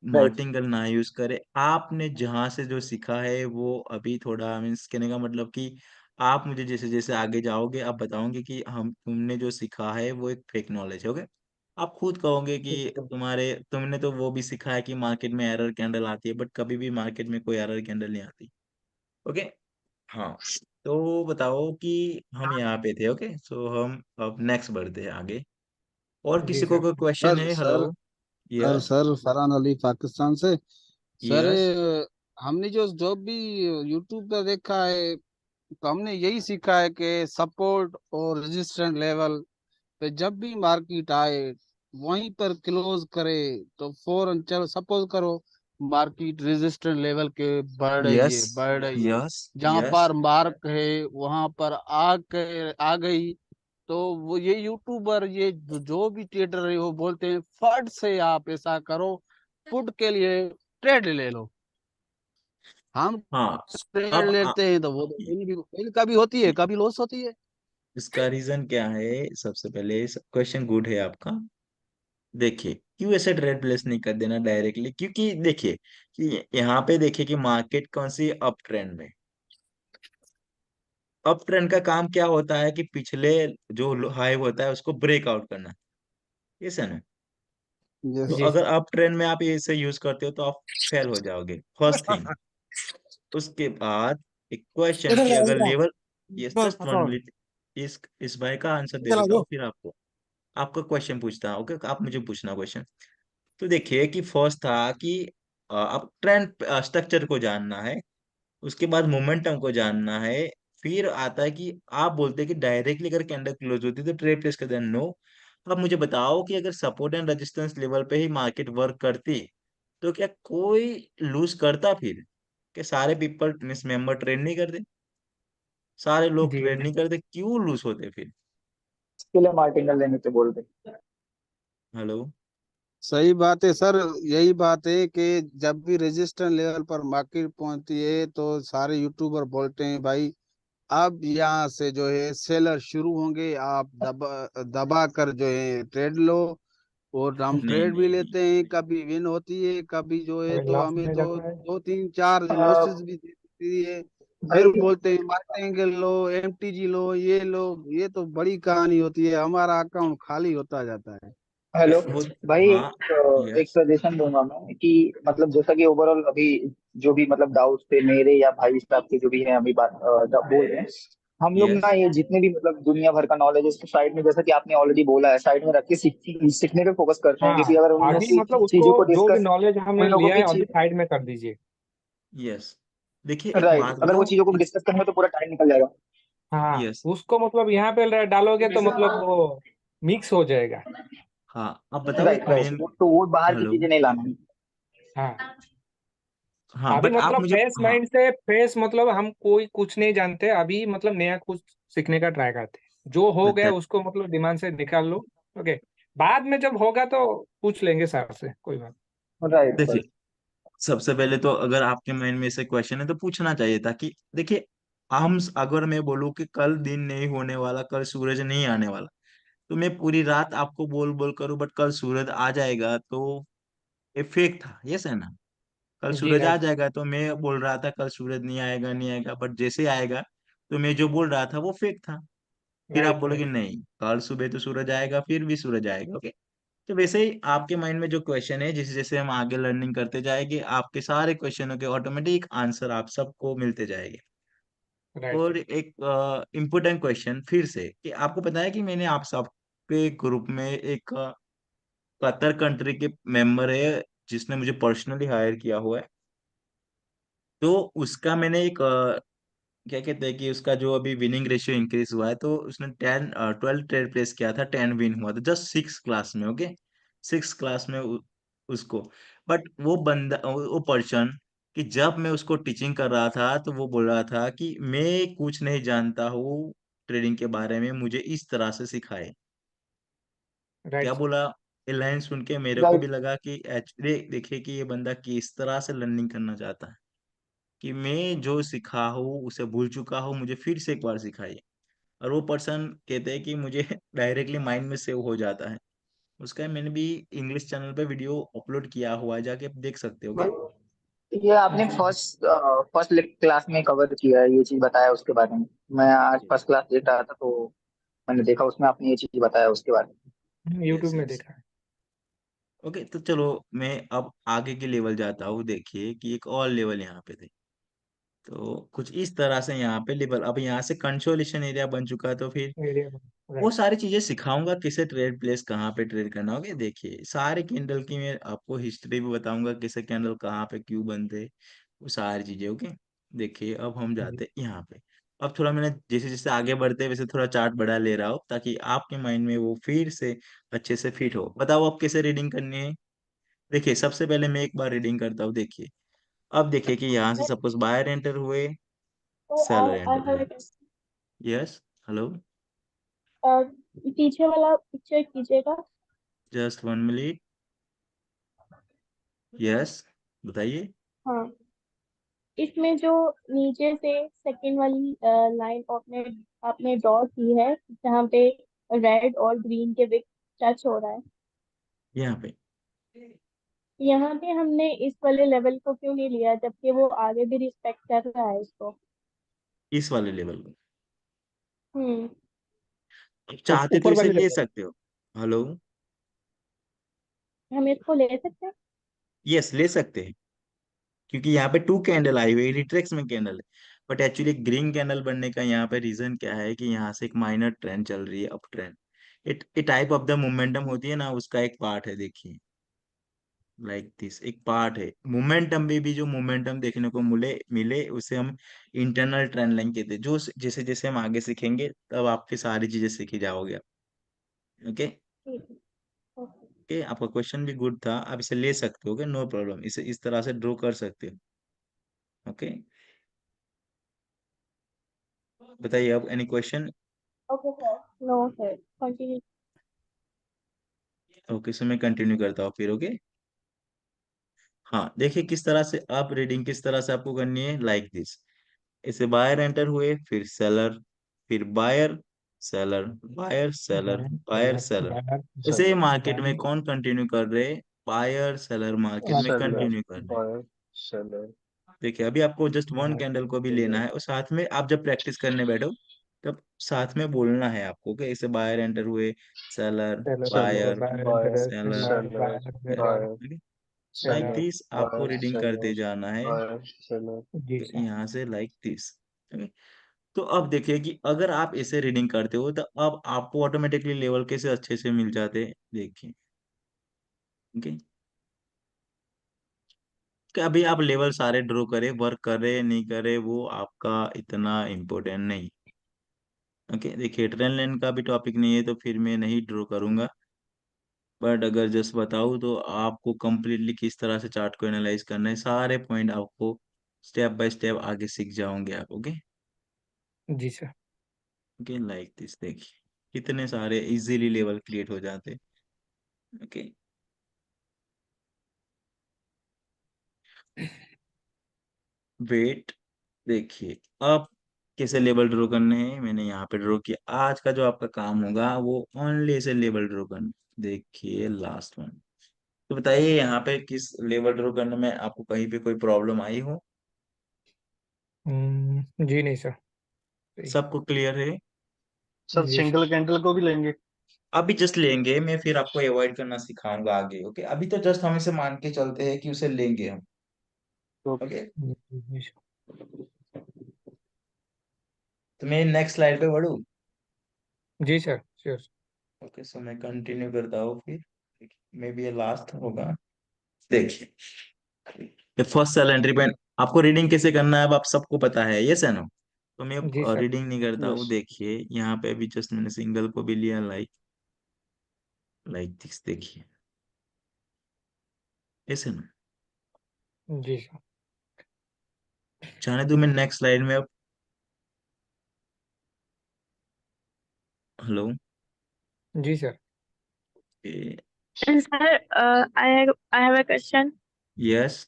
राइट। मार्टिंगल ना यूज करे। आपने जहां से जो सीखा है वो अभी थोड़ा, मीन्स कहने का मतलब कि आप मुझे जैसे जैसे आगे जाओगे आप बताओगे कि हम तुमने जो सीखा है वो एक फेक नॉलेज है। ओके, आप खुद कहोगे कि तुमने तो वो भी सीखा है कि मार्केट में एरर कैंडल आती है, बट कभी भी मार्केट में कोई एरर कैंडल नहीं आती। ओके, हाँ, तो बताओ कि हम यहाँ पे थे। ओके, सो हम अब नेक्स्ट बढ़ते हैं आगे। और जी किसी को सर। कोई क्वेश्चन सर है? Hello, sir sir yes, sir Farhan Ali Pakistan से। सर यस, हमने जो भी यूट्यूब पर देखा है, तो हमने यही सीखा है कि सपोर्ट और रेजिस्टेंट लेवल पे जब भी मार्केट आए वहीं पर क्लोज करे तो फौरन चलो, सपोज करो मार्केट रेजिस्टेंट लेवल के यस, बढ़ रही है, यस, जहां यस, पर मार्क है वहां पर आ गई, तो वो ये यूट्यूबर, ये जो भी ट्रेडर है वो बोलते हैं फट से आप ऐसा करो, पुट के लिए ट्रेड ले लो। हम हाँ। ट्रेड अब लेते हैं तो वो तो विन कभी होती है कभी लॉस होती है। इसका रीजन क्या है? सबसे पहले क्वेश्चन गुड है आपका। देखिए, क्यों ऐसे ट्रेड प्लेस नहीं कर देना डायरेक्टली? क्योंकि देखिए कि यहाँ पे देखिए कि मार्केट कौन सी अप ट्रेंड में, अप ट्रेंड का काम क्या होता है कि पिछले जो हाई होता है उसको ब्रेकआउट करना, यस है ना? तो यस। जी अगर सर। अप ट्रेंड में आप इसे यूज करते हो तो आप फेल हो जाओगे, फर्स्ट थिंग। उसके बाद एक क्वेश्चन इधर कि जाओ, अगर इधर आओ, लेवल, यस, इधर जस्ट वन आओ, मिनट, इस भाई का आंसर दे इधर देता आओ। हूँ, फिर आपको आपका क्वेश्चन पूछता हूँ। ओके, आप मुझे पूछना क्वेश्चन। तो देखिए कि फर्स्ट था कि आप ट्रेंड स्ट्रक्चर को जानना है, उसके बाद मोमेंटम को जानना है, फिर आता है कि आप बोलते हैं कि डायरेक्टली अगर कैंडल क्लोज होती है तो ट्रेड प्लेस कर देना। नो, अब मुझे बताओ कि अगर सपोर्ट एंड रेजिस्टेंस लेवल पे ही मार्केट वर्क करती तो क्या कोई लूज करता फिर? कि सारे पीपल मिस मेंबर ट्रेड नहीं करते, सारे लोग जी ट्रेड नहीं करते, क्यों लूज होते फिर? इसके लिए मार्टिनल लेने के बोल रहे हेलो, सही बात है सर। यही बात है कि जब भी रेजिस्टेंस लेवल पर मार्केट पहुंचती है तो सारे यूट्यूबर बोलते हैं भाई अब यहाँ से जो है सेलर शुरू होंगे, आप दबा कर जो है ट्रेड लो। और हम नहीं, ट्रेड भी नहीं, नहीं, लेते हैं, कभी विन होती है कभी जो है अभी तो लास्ट हमें में तो जाता है। दो तीन चार हैं। लॉसेस भी देती है। फिर भाई बोलते हैं मार्टिंगल लो, एमटीजी लो, ये लो। ये तो बड़ी कहानी होती है, हमारा अकाउंट खाली होता जाता है। हेलो वो, भाई, हाँ, एक यस, सजेशन दूंगा मैं कि मतलब जैसा कि ओवरऑल अभी जो भी मतलब डाउट्स थे मेरे या भाई साहब के जो भी है अभी बात बोल रहे हैं, हम लोग यस, ना ये जितने भी मतलब दुनिया भर का नॉलेज है इसको साइड में, जैसा कि आपने ऑलरेडी बोला है, साइड में रख के सीखने पे फोकस करते हैं, हाँ, क्योंकि अगर उनमें अभी मतलब उसको चीजों को जो भी डिस्कस, नॉलेज उन हमने लोगों लिया की है अभी चीज, साइड में कर दीजिए। यस, देखिए एक राइट, बात अगर वो बताओ चीजों को कि डिस्कस करेंगे तो पूरा टाइम निकल जाएगा। हाँ, यस, उसको मतलब यहाँ पे डालोगे तो मतलब वो मिक्स हो जाएगा। हाँ, अब बताओ एक राइट राइट, मेन। तो वो बाहर की हेलो। चीजें नहीं लाना है। हाँ, हाँ, अभी बट आप मतलब मुझे। फ्रेश हाँ, माइंड से, फ्रेश मतलब हम कोई कुछ नहीं जानते अभी, मतलब नया कुछ सीखने का ट्राई करते हैं। जो हो गया बता उसको मतलब दिमाग से निकाल लो। ओके, बाद में जब होगा तो पूछ लेंगे सर से, कोई बात राइट देखिए, राइट। सबसे पहले तो अगर आपके माइंड में ऐसे क्वेश्चन है तो पूछना चाहिए था कि देखिए, हम अगर मैं बोलूँ कि कल दिन नहीं होने वाला, कल सूरज नहीं आने वाला, तो मैं पूरी रात आपको बोल बोल करूँ बट कल सूरज आ जाएगा तो ये फेक था, यस है ना। कल नहीं। जी सूरज आ राइट। जाएगा तो मैं बोल रहा था कल सूरज नहीं आएगा, नहीं आएगा, बट जैसे आएगा तो मैं जो बोल रहा था वो फेक था। फिर आप राइट बोलोगे राइट। नहीं, कल सुबह तो सूरज आएगा, फिर भी सूरज आएगा, ओके। तो वैसे ही आपके माइंड में जो क्वेश्चन है, जैसे जैसे हम आगे लर्निंग करते जाएंगे, आपके सारे क्वेश्चनों के ऑटोमेटिक आंसर आप सबको मिलते जाएंगे। राइट और एक इम्पोर्टेंट क्वेश्चन फिर से, कि आपको पता है कि मैंने आप सबके ग्रुप में एक कतर कंट्री के मेंबर है जिसने मुझे पर्सनली हायर किया हुआ है। तो उसका मैंने एक क्या कहते हैं कि उसका जो अभी विनिंग रेशियो इंक्रीज हुआ है, तो उसने 12 ट्रेड प्लेस किया था, 10 विन हुआ था जस्ट 6 क्लास में, ओके। 6 क्लास में उसको। बट वो बंदा, वो पर्सन, कि जब मैं उसको टीचिंग कर रहा था तो वो बोल रहा था कि मैं कुछ नहीं जानता हूँ ट्रेडिंग के बारे में, मुझे इस तरह से सिखाए। क्या राइट। बोला? ये लाइन सुन के मेरे को भी राइट लगा कि एक्चुअली देखिए कि ये बंदा किस तरह से लर्निंग करना चाहता है, कि मैं जो सीखा हूँ उसे भूल चुका हूँ, मुझे फिर से एक बार सिखाइए। और वो पर्सन कहते हैं कि मुझे डायरेक्टली माइंड में सेव हो जाता है। उसका मैंने भी इंग्लिश चैनल पे वीडियो अपलोड किया हुआ है, जाके आप देख सकते हो, ओके। ये आपने जी। फर्स्ट फर्स्ट क्लास में कवर किया है, ये चीज बताया उसके बारे में। मैं आज फर्स्ट क्लास देख रहा था तो मैंने देखा उसमें आपने ये चीज बताया उसके बारे में। यूट्यूब यस, में यस। देखा है। ओके, तो चलो मैं अब आगे के लेवल जाता हूँ। देखिए कि एक और लेवल यहाँ पे थे, तो कुछ इस तरह से यहाँ पे लेवल, अब यहाँ से कंसोलिडेशन एरिया बन चुका है, तो फिर एरिया। वो राइट। सारी चीजें सिखाऊंगा, किसे ट्रेड प्लेस कहाँ पे ट्रेड करना होगा। देखिए सारे कैंडल की मैं आपको हिस्ट्री भी बताऊंगा, किसे कैंडल कहाँ पे क्यों बनते, वो सारी चीजें, ओके। देखिए अब हम जी। जाते हैं यहाँ पे। अब थोड़ा मैंने जैसे जैसे आगे बढ़ते हैं वैसे थोड़ा चार्ट बढ़ा ले रहा हूँ, ताकि आपके माइंड में वो फिर से अच्छे से फिट हो। बताओ अब कैसे रीडिंग करनी है। देखिए सबसे पहले मैं एक बार रीडिंग करता हूँ। देखिए, अब देखिए कि यहाँ से सपोज बायर एंटर हुए, सेलर I एंटर have हुए। a question. Yes, hello, Uh, पीछे वाला पिक्चर कीजिएगा। Just 1 minute. यस, बताइए। हाँ, इसमें जो नीचे से सेकंड वाली लाइन आपने आपने ड्रॉ की है, जहाँ पे रेड और ग्रीन के विक टच हो रहा है, यहाँ पे यहाँ पे हमने इस वाले लेवल को क्यों नहीं लिया, जबकि वो आगे भी रिस्पेक्ट कर रहा है इसको। इस वाले लेवल को हम्म। आप चाहते तो ऊपर इसे वाले ले लेवल। सकते हो। हेलो। हम इसको ले सकते हैं। यस, ले सकते हैं, क्योंकि यहाँ पे 2 कैंडल आई हुई है, रिट्रेक्स में कैंडल है। बट एक्चुअली ग्रीन कैंडल बनने का यहाँ पे रीजन क्या है, कि यहाँ से एक माइनर ट्रेंड चल रही है, up trend. It type of the momentum होती है ना, उसका एक पार्ट है। देखिए लाइक दिस, एक पार्ट है मोमेंटम में भी। जो मोमेंटम देखने को मिले मिले उसे हम इंटरनल ट्रेंड लाइन कहते हैं। जो जैसे जैसे हम आगे सीखेंगे तब आपकी सारी चीजें सीखी जाओगे, ओके। ठीक है। ओके। ओके, आपका क्वेश्चन भी गुड था, आप इसे ले सकते हो, नो प्रॉब्लम, इसे इस तरह से ड्रॉ कर सकते हो, ओके। बताइए अब any question. Okay sir, no sir, continue. Okay, so मैं कंटिन्यू करता हूँ फिर, ओके। हाँ, देखिए किस तरह से आप रीडिंग किस तरह से आपको करनी है, लाइक दिस। इसे बायर एंटर हुए, फिर सेलर, फिर buyer, seller, buyer, seller, buyer buyer, seller seller. Buyer इसे सेलर मार्केट में बायर। कौन कंटिन्यू कर रहे? बायर सेलर मार्केट में सेलर कंटिन्यू कर रहे। बायर सेलर देखिए अभी आपको जस्ट वन बायर कैंडल को भी लेना सेलर। है, और साथ में आप जब प्रैक्टिस करने बैठो तब साथ में बोलना है आपको कि इसे बायर एंटर हुए, seller, seller seller buyer, buyer buyer seller, seller seller buyer seller. Buyer like seller. Seller this आपको बायर रीडिंग करते सेलर जाना है। Buyer seller. जी तो सर। यहाँ से लाइक दिस। तो अब देखिए कि अगर आप ऐसे रीडिंग करते हो तो अब आपको ऑटोमेटिकली लेवल कैसे अच्छे से मिल जाते हैं, देखिए, ओके। कि अभी आप लेवल सारे ड्रॉ करे, वर्क करे नहीं करे वो आपका इतना इम्पोर्टेंट नहीं। ओके, देखिए ट्रेन लाइन का भी टॉपिक नहीं है तो फिर मैं नहीं ड्रॉ करूंगा। बट अगर जस्ट बताऊँ तो आपको कंप्लीटली किस तरह से चार्ट को एनालाइज करना है, सारे पॉइंट आपको स्टेप बाय स्टेप आगे सीख जाओगे आप। ओके जी सर। ओके, लाइक दिस देखिए कितने सारे इजीली लेवल क्रिएट हो जाते। ओके, वेट, देखिए अब कैसे लेबल ड्रॉ करने हैं, मैंने यहाँ पे ड्रॉ किया। आज का जो आपका काम होगा वो ओनली ऐसे लेबल ड्रॉ करना। देखिए लास्ट वन। तो बताइए यहाँ पे किस लेबल ड्रॉ करने में आपको कहीं पे कोई प्रॉब्लम आई हो? जी नहीं सर। सही। सबको क्लियर है? सर जी सर। सिंगल कैंडल को भी लेंगे? अभी जस्ट लेंगे, मैं फिर आपको अवॉइड करना सिखाऊंगा आगे। ओके, अभी तो जस्ट हम इसे मान के चलते हैं कि उसे लेंगे हम। तो ओके, जी सर। तो मैं नेक्स्ट स्लाइड पे बढ़ूँ? जी सर, श्योर। ओके, सो मैं कंटिन्यू करता हूँ फिर, मे बी ये लास्ट होगा। देखिए ये फर्स्ट सेल एंट्री पॉइंट, आपको रीडिंग कैसे करना है अब आप सबको पता है, यस है नो? तो मैं जी सर। रीडिंग नहीं करता हूँ। यस। देखिए यहाँ पे अभी जस्ट मैंने सिंगल को भी लिया, लाइक लाइक दिस, देखिए यस है नो? जी सर। जाने दो, मैं नेक्स्ट स्लाइड में अब। हेलो? जी sir. And sir, I have a question. Yes,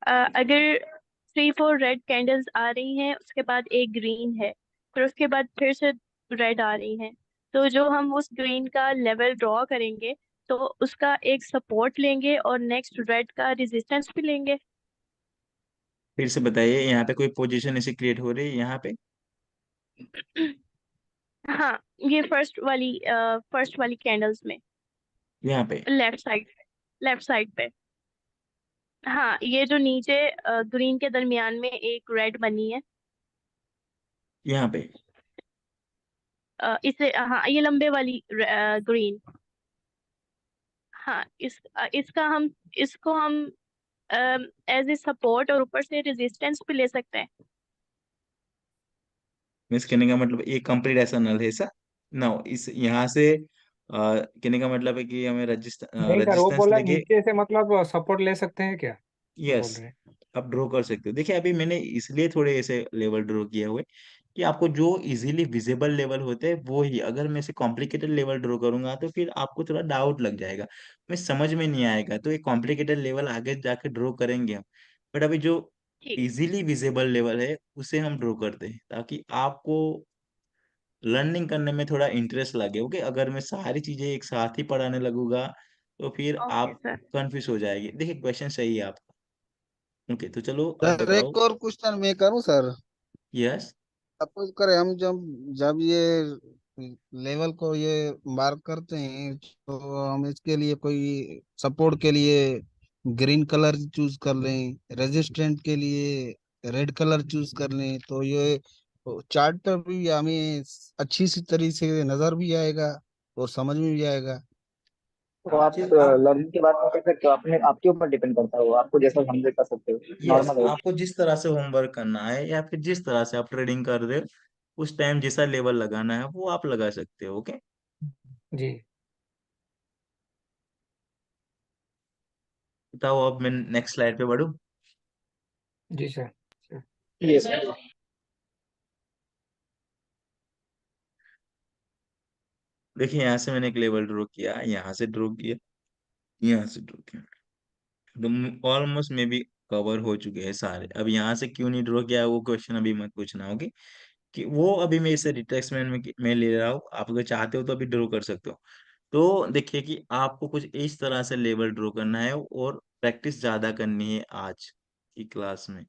अगर 3-4 रेड कैंडल्स आ रही हैं, उसके बाद एक ग्रीन है, फिर उसके बाद फिर से रेड आ रही हैं, तो जो हम उस ग्रीन का लेवल ड्रॉ करेंगे, तो उसका एक सपोर्ट लेंगे और नेक्स्ट रेड का रेजिस्टेंस भी लेंगे। फिर से बताइए, यहाँ पे कोई पोजीशन ऐसी क्रिएट हो रही है यहाँ पे? हाँ, ये फर्स्ट वाली कैंडल्स में, यहाँ पे? लेफ्ट साइड पे। हाँ, ये जो नीचे ग्रीन के दरमियान में एक रेड बनी है, यहाँ पे? इसे, हाँ, ये लंबे वाली ग्रीन। हाँ, इसको हम एज ए सपोर्ट और ऊपर से रेजिस्टेंस भी ले सकते हैं। मीन्स कहने का मतलब ये कंप्लीट ऐसा नल है ऐसा? ना, इस यहाँ से कहने का मतलब है कि हमें नहीं सर, वो रेजिस्टेंस बोला लेके, नीचे से मतलब सपोर्ट ले सकते हैं क्या, यस, बोल रहे हैं। आप ड्रॉ कर सकते हो। देखिए अभी मैंने इसलिए थोड़े ऐसे लेवल ड्रॉ किए हुए कि आपको जो इजीली विजिबल लेवल होते हैं वो ही, अगर मैं इसे कॉम्प्लिकेटेड लेवल ड्रॉ करूंगा तो फिर आपको थोड़ा डाउट लग जाएगा, मैं समझ में नहीं आएगा, तो ये कॉम्प्लिकेटेड लेवल आगे जाके ड्रॉ करेंगे हम। बट अभी जो ठीक। इजीली विजिबल लेवल है उसे हम ड्रॉ करते हैं ताकि आपको लर्निंग करने में थोड़ा इंटरेस्ट लगे। ओके, अगर मैं सारी चीजें एक साथ ही पढ़ाने लगूंगा तो फिर ओके आप सर। कंफ्यूज हो जाएंगे। देखिए क्वेश्चन सही है आपका। ओके, तो चलो अब सर बताओ। एक और क्वेश्चन मैं करूं सर? यस, सपोज करें हम जब जब ये लेवल को ये मार्क करते हैं, तो हम इसके लिए कोई सपोर्ट के लिए ग्रीन कलर चूज कर लें, रेजिस्टेंट के लिए रेड कलर चूज कर लें, तो ये चार्ट पर भी हमें अच्छी सी तरीके से नजर भी आएगा और समझ में भी आएगा। तो आप आप लर्निंग के बाद में कर सकते हो, अपने आपके ऊपर डिपेंड करता है, वो आपको जैसा समझे कर सकते हो, यस, नॉर्मल है। आपको जिस तरह से होमवर्क करना है या फिर जिस तरह से आप ट्रेडिंग कर रहे हो उस टाइम जैसा लेवल लगाना है वो आप लगा सकते हो। ओके, जी। बताओ अब मैं नेक्स्ट स्लाइड पे बढ़ूँ। जी सर। सर। यस। देखिए यहाँ से मैंने एक लेवल ड्रॉ किया, यहाँ से ड्रॉ किया, यहाँ से ड्रॉ किया, तो ऑलमोस्ट मे भी कवर हो चुके हैं सारे। अब यहाँ से क्यों नहीं ड्रॉ किया वो क्वेश्चन अभी मत पूछना। ओके, कि वो अभी मैं इसे रिट्रेसमेंट में ले रहा हूँ, आप अगर चाहते हो तो अभी ड्रॉ कर सकते हो। तो देखिए कि आपको कुछ इस तरह से लेवल ड्रॉ करना है और प्रैक्टिस ज्यादा करनी है आज की क्लास में।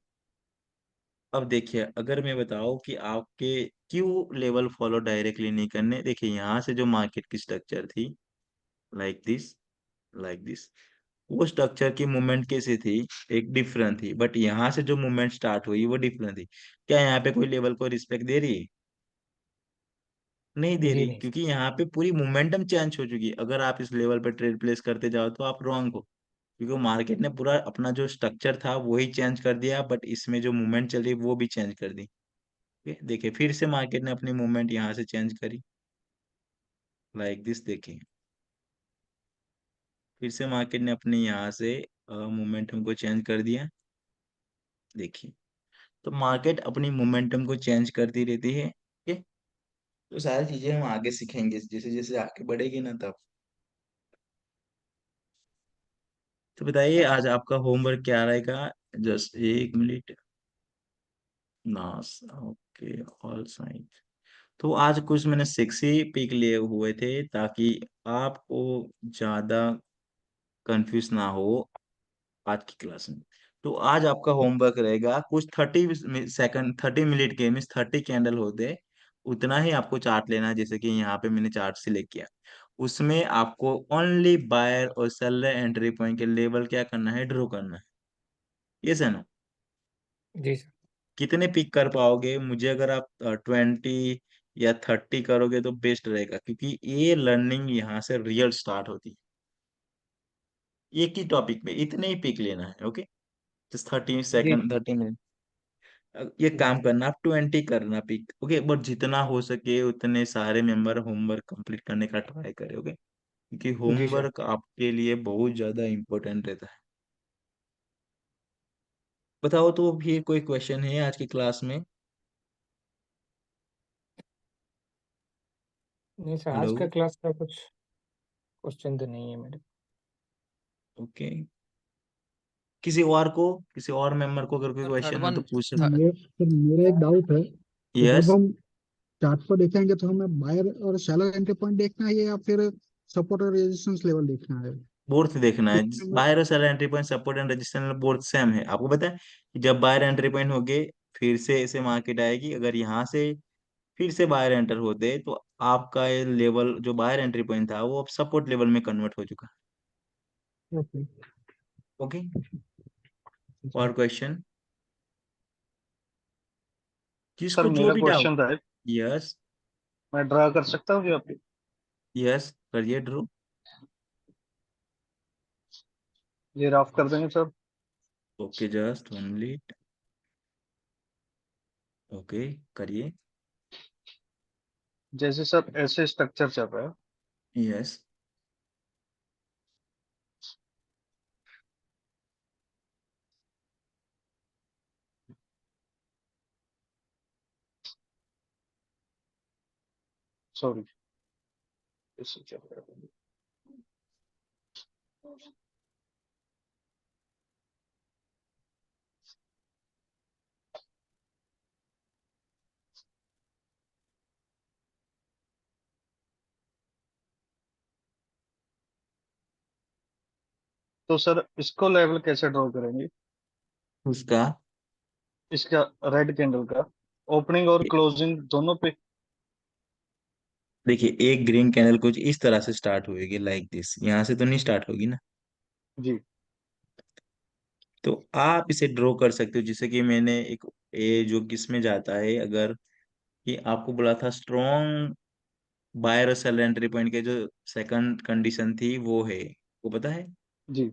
अब देखिए अगर मैं बताऊं कि आपके क्यों लेवल फॉलो डायरेक्टली नहीं करने, देखिए यहाँ से जो मार्केट की स्ट्रक्चर थी, लाइक दिस, लाइक दिस, वो स्ट्रक्चर की मूवमेंट कैसी थी, एक डिफरेंट थी, बट यहाँ से जो मूवमेंट स्टार्ट हुई वो डिफरेंट थी। क्या यहाँ पे कोई लेवल को रिस्पेक्ट दे रही है? नहीं दे जी रही, नहीं क्योंकि यहाँ पे पूरी मोमेंटम चेंज हो चुकी है। अगर आप इस लेवल पे ट्रेड प्लेस करते जाओ तो आप रॉन्ग हो। क्योंकि मार्केट ने पूरा अपना जो स्ट्रक्चर था वही चेंज कर दिया, बट इसमें जो मूवमेंट चल रही है वो भी चेंज कर दी। ओके, देखिए फिर से मार्केट ने अपनी मूवमेंट यहाँ से चेंज करी, लाइक दिस। देखिए फिर से मार्केट ने अपने यहाँ से मोमेंटम को चेंज कर दिया। देखिए, तो मार्केट अपनी मोमेंटम को चेंज करती रहती है। ओके, तो सारी चीजें हम आगे सीखेंगे जैसे जैसे आगे बढ़ेगी ना तब। तो बताइए आज आपका होमवर्क क्या रहेगा? Just 1 minute. नास, ओके, ऑल साइन। तो आज कुछ मैंने 6 ही पिक लिए हुए थे ताकि आपको ज्यादा कंफ्यूज ना हो आज की क्लास में। तो आज आपका होमवर्क रहेगा कुछ 30 सेकंड, 30 मिनट के मीन्स 30 कैंडल होते, उतना ही आपको चार्ट लेना है। जैसे कि यहाँ पे मैंने चार्ट सिलेक्ट किया, उसमें आपको ओनली बायर और सेलर एंट्री पॉइंट के लेवल क्या करना है, ड्रॉ करना है। ये है ना? जी सर। कितने पिक कर पाओगे मुझे? अगर आप 20 या 30 करोगे तो बेस्ट रहेगा, क्योंकि ये लर्निंग यहाँ से रियल स्टार्ट होती है। एक ही टॉपिक पे इतने ही पिक लेना है। ओके, जस्ट 30 सेकंड, जी 30 मिनट। ये काम करना, आप 20 करना पिक। ओके, बट जितना हो सके उतने सारे मेंबर होमवर्क कंप्लीट करने का ट्राई करें। ओके, क्योंकि जी सर। होमवर्क आपके लिए बहुत ज्यादा इंपॉर्टेंट रहता है। बताओ तो फिर कोई क्वेश्चन है आज की क्लास में? नहीं सर, आज हेलो। का क्लास का कुछ क्वेश्चन तो नहीं है मेरे। ओके, किसी और मेंबर को अगर कोई सर थर्ड क्वेश्चन हो तो वन। पूछ सकते। मेरा एक डाउट है कि जब यस, हम चार्ट पर देखेंगे तो हमें बायर और सेलर एंट्री पॉइंट देखना है या फिर सपोर्ट और रेजिस्टेंस लेवल देखना है? बोर्थ देखना है। क्योंकि हमें बायर और seller entry point, support and resistance both same है। आपको पता है कि जब बायर एंट्री पॉइंट हो गए फिर से ऐसे मार्केट आएगी, अगर यहाँ से फिर से बायर एंटर होते तो आपका ये लेवल जो बायर एंट्री पॉइंट था वो अब सपोर्ट लेवल में कन्वर्ट हो चुका। ओके। ओके, और क्वेश्चन सर जिसको जो मेरा भी डाउट। क्वेश्चन था, यस, मैं ड्रा कर सकता हूँ क्या आपकी? यस करिए ड्रू। ये रफ कर देंगे sir. Okay, just 1 minute. Okay, करिए। जैसे सर ऐसे स्ट्रक्चर चल रहा है, यस, सॉरी, ऐसे चल रहा है। तो सर इसको लेवल कैसे ड्रॉ करेंगे? उसका इसका रेड कैंडल का ओपनिंग और क्लोजिंग दोनों पे? देखिए, एक ग्रीन कैंडल कुछ इस तरह से स्टार्ट होएगी, लाइक दिस। यहाँ से तो नहीं स्टार्ट होगी ना। जी तो आप इसे ड्रॉ कर सकते हो, जिससे कि मैंने एक ए जो किस में जाता है, अगर कि आपको बोला था स्ट्रॉन्ग बायर और सेल एंट्री पॉइंट के जो सेकंड कंडीशन थी वो है, वो पता है। जी।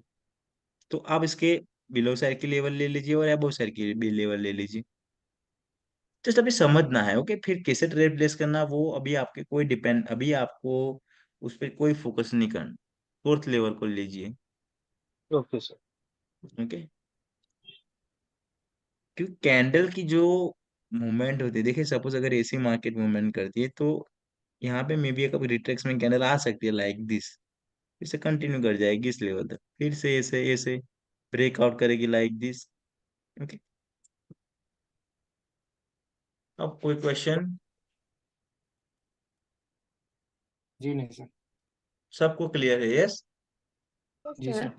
तो आप इसके बिलो साइड की लेवल ले लीजिए और अबव साइड की भी लेवल ले लीजिए। जस्ट अभी समझना है। ओके, फिर कैसे ट्रेड प्लेस करना वो अभी आपके कोई डिपेंड, अभी आपको उस पर कोई फोकस नहीं करना। फोर्थ लेवल को लीजिए। Okay sir. ओके, क्योंकि कैंडल की जो मूवमेंट होती है, देखिए सपोज अगर ऐसी मार्केट मूवमेंट करती है तो यहाँ पे मे बी एक रिट्रेसमेंट कैंडल आ सकती है, लाइक दिस। फिर से कंटिन्यू कर जाएगी इस लेवल तक, फिर से ऐसे ऐसे ब्रेकआउट करेगी, लाइक दिस। ओके, अब कोई क्वेश्चन? जी नहीं सर। सबको क्लियर है? यस, जी सर।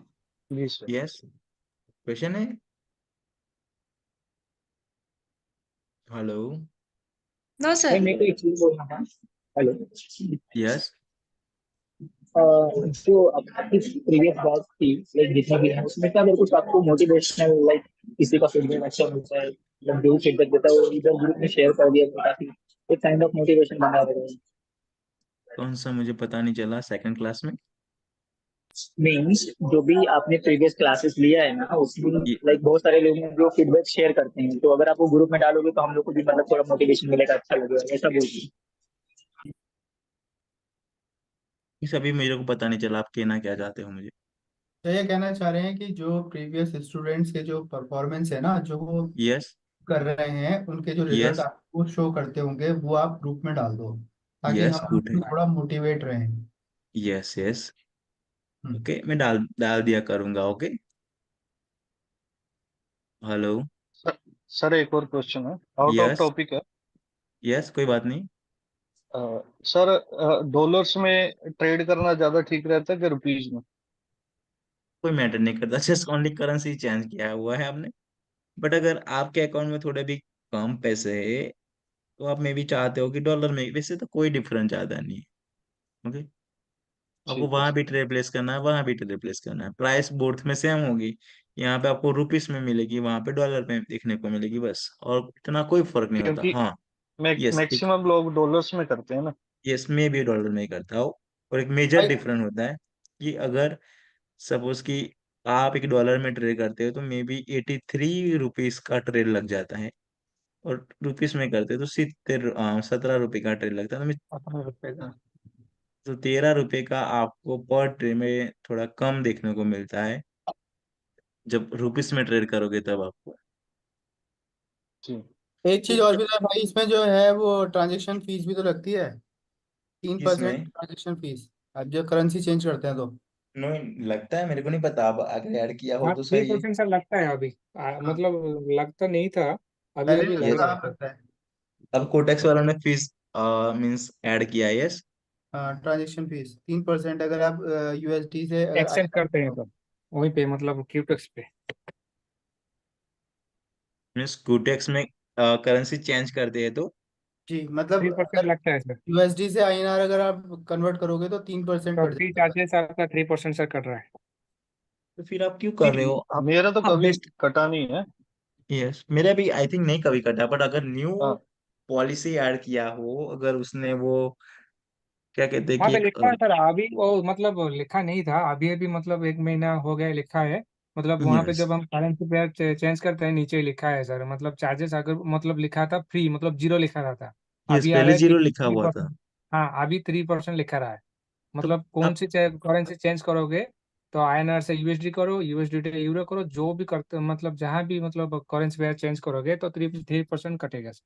जी सर। यस। क्वेश्चन है? हेलो। नो भाई सर। मेरे को एक चीज बोलना था। हेलो। यस, जो आपकी प्रीवियस बात थी, लाइक जितना भी है उसमें क्या अगर कुछ आपको मोटिवेशनल, लाइक किसी का फीडबैक अच्छा मिलता है, मतलब जो फीडबैक देता है वो इधर ग्रुप में शेयर कर दिया तो काफी एक काइंड ऑफ मोटिवेशन बना रहेगा। कौन सा मुझे पता नहीं चला सेकंड क्लास में। मीन्स जो भी आपने प्रीवियस क्लासेस लिया है ना, उसमें ये लाइक बहुत सारे लोग हैं जो फीडबैक शेयर करते हैं, तो अगर आप वो ग्रुप में डालोगे तो हम लोग को भी मतलब थोड़ा मोटिवेशन मिलेगा, अच्छा लगेगा, ऐसा बोलती इस अभी मेरे को पता नहीं चला आप कहना क्या चाहते हो मुझे। तो ये कहना चाह रहे हैं कि जो प्रीवियस स्टूडेंट्स के जो परफॉर्मेंस है ना, जो वो यस। कर रहे हैं, उनके जो रिजल्ट यस। आपको शो करते होंगे वो आप ग्रुप में डाल दो, ताकि यस, हम गुड है। लोग थोड़ा मोटिवेट रहें। Yes yes. हम्म। ओके, मैं डाल डाल दिया करूंगा। ओके। हेलो। सर, सर एक और क्वेश्चन है, आउट ऑफ यस। टॉपिक है। यस, कोई बात नहीं। सर, डॉलर्स में ट्रेड करना ज्यादा ठीक रहता है कि रुपीज में? कोई मैटर नहीं करता, जस्ट ओनली करेंसी चेंज किया हुआ है आपने। बट अगर आपके अकाउंट में थोड़े भी कम पैसे है तो आप मे भी चाहते हो कि डॉलर में, वैसे तो कोई डिफरेंस ज्यादा नहीं है। ओके। आपको ठीक है वहां सर। भी ट्रेड प्लेस करना है, वहां भी ट्रेड प्लेस करना है, प्राइस बोथ में सेम होगी। यहाँ पे आपको रुपीस में मिलेगी, वहां पे डॉलर में देखने को मिलेगी, बस और इतना कोई फर्क नहीं होता। क्योंकि हाँ। यस एक। मैक्सिमम लोग डॉलर्स में करते हैं ना। यस, मैं भी डॉलर में ही करता हूँ। और एक मेजर भाई, डिफरेंस होता है कि अगर सपोज कि आप एक डॉलर में ट्रेड करते हो तो मे बी 83 रुपीज का ट्रेड लग जाता है, और रुपीस में करते हो तो 17 रुपए का ट्रेड लगता है। तो 18 रुपए का। 13 रुपए का आपको पर ट्रेड में थोड़ा कम देखने को मिलता है, जब रुपीस में ट्रेड करोगे तब आपको। जी। एक चीज और भी है भाई, इसमें जो है वो ट्रांजेक्शन फीस भी तो लगती है, 3% इसमें ट्रांजेक्शन फीस, आप जो करेंसी चेंज करते हैं तो। नो, लगता है, मेरे को नहीं पता, अब अगर ऐड किया हो हाँ तो थ्री सही है। परसेंट सर लगता है अभी। हाँ, मतलब लगता नहीं था, अभी पहले अभी भी लग यस। रहा काम है। करता है। अब कोटेक्स वालों ने फीस मींस ऐड किया है। यस। ट्रांजेक्शन फीस 3%, अगर आप यूएसडी से अगर एक्सचेंज INR करते हैं तो वहीं पे मतलब क्यूटेक्स पे मीन्स कोटेक्स में करेंसी चेंज करते हैं तो। जी, मतलब 3% अगर लगता है सर। यूएसडी से आईएनआर अगर आप कन्वर्ट करोगे तो 3% तो कट फी जाएगा। चार्जेस आपका 3% सर कट रहा है। तो फिर आप क्यों कर रहे हो आप? मेरा तो आप कभी बेस्ट। कटा नहीं है। यस, मेरा भी आई थिंक नहीं कभी कटा, बट अगर न्यू हाँ। पॉलिसी ऐड किया हो, अगर उसने वो क्या कहते हैं वहाँ कि पे एक लिखा है सर, अभी वो मतलब लिखा नहीं था, अभी अभी मतलब 1 महीना हो गया लिखा है। मतलब वहाँ पे यस। जब हम करेंसी पेयर चेंज करते हैं नीचे ही लिखा है सर, मतलब चार्जेस अगर मतलब लिखा था फ्री, मतलब जीरो लिखा रहता। यस, अभी आया पहले है कि जीरो लिखा थ्री हुआ था। परसेंट हाँ अभी 3% लिखा रहा है। तो मतलब कौन अब सी करेंसी चेंज करोगे तो आईएनआर से यूएसडी करो, यूएसडी से यूरो करो, जो भी करते मतलब जहाँ भी मतलब करेंसी पेयर चेंज करोगे तो 3% कटेगा सर।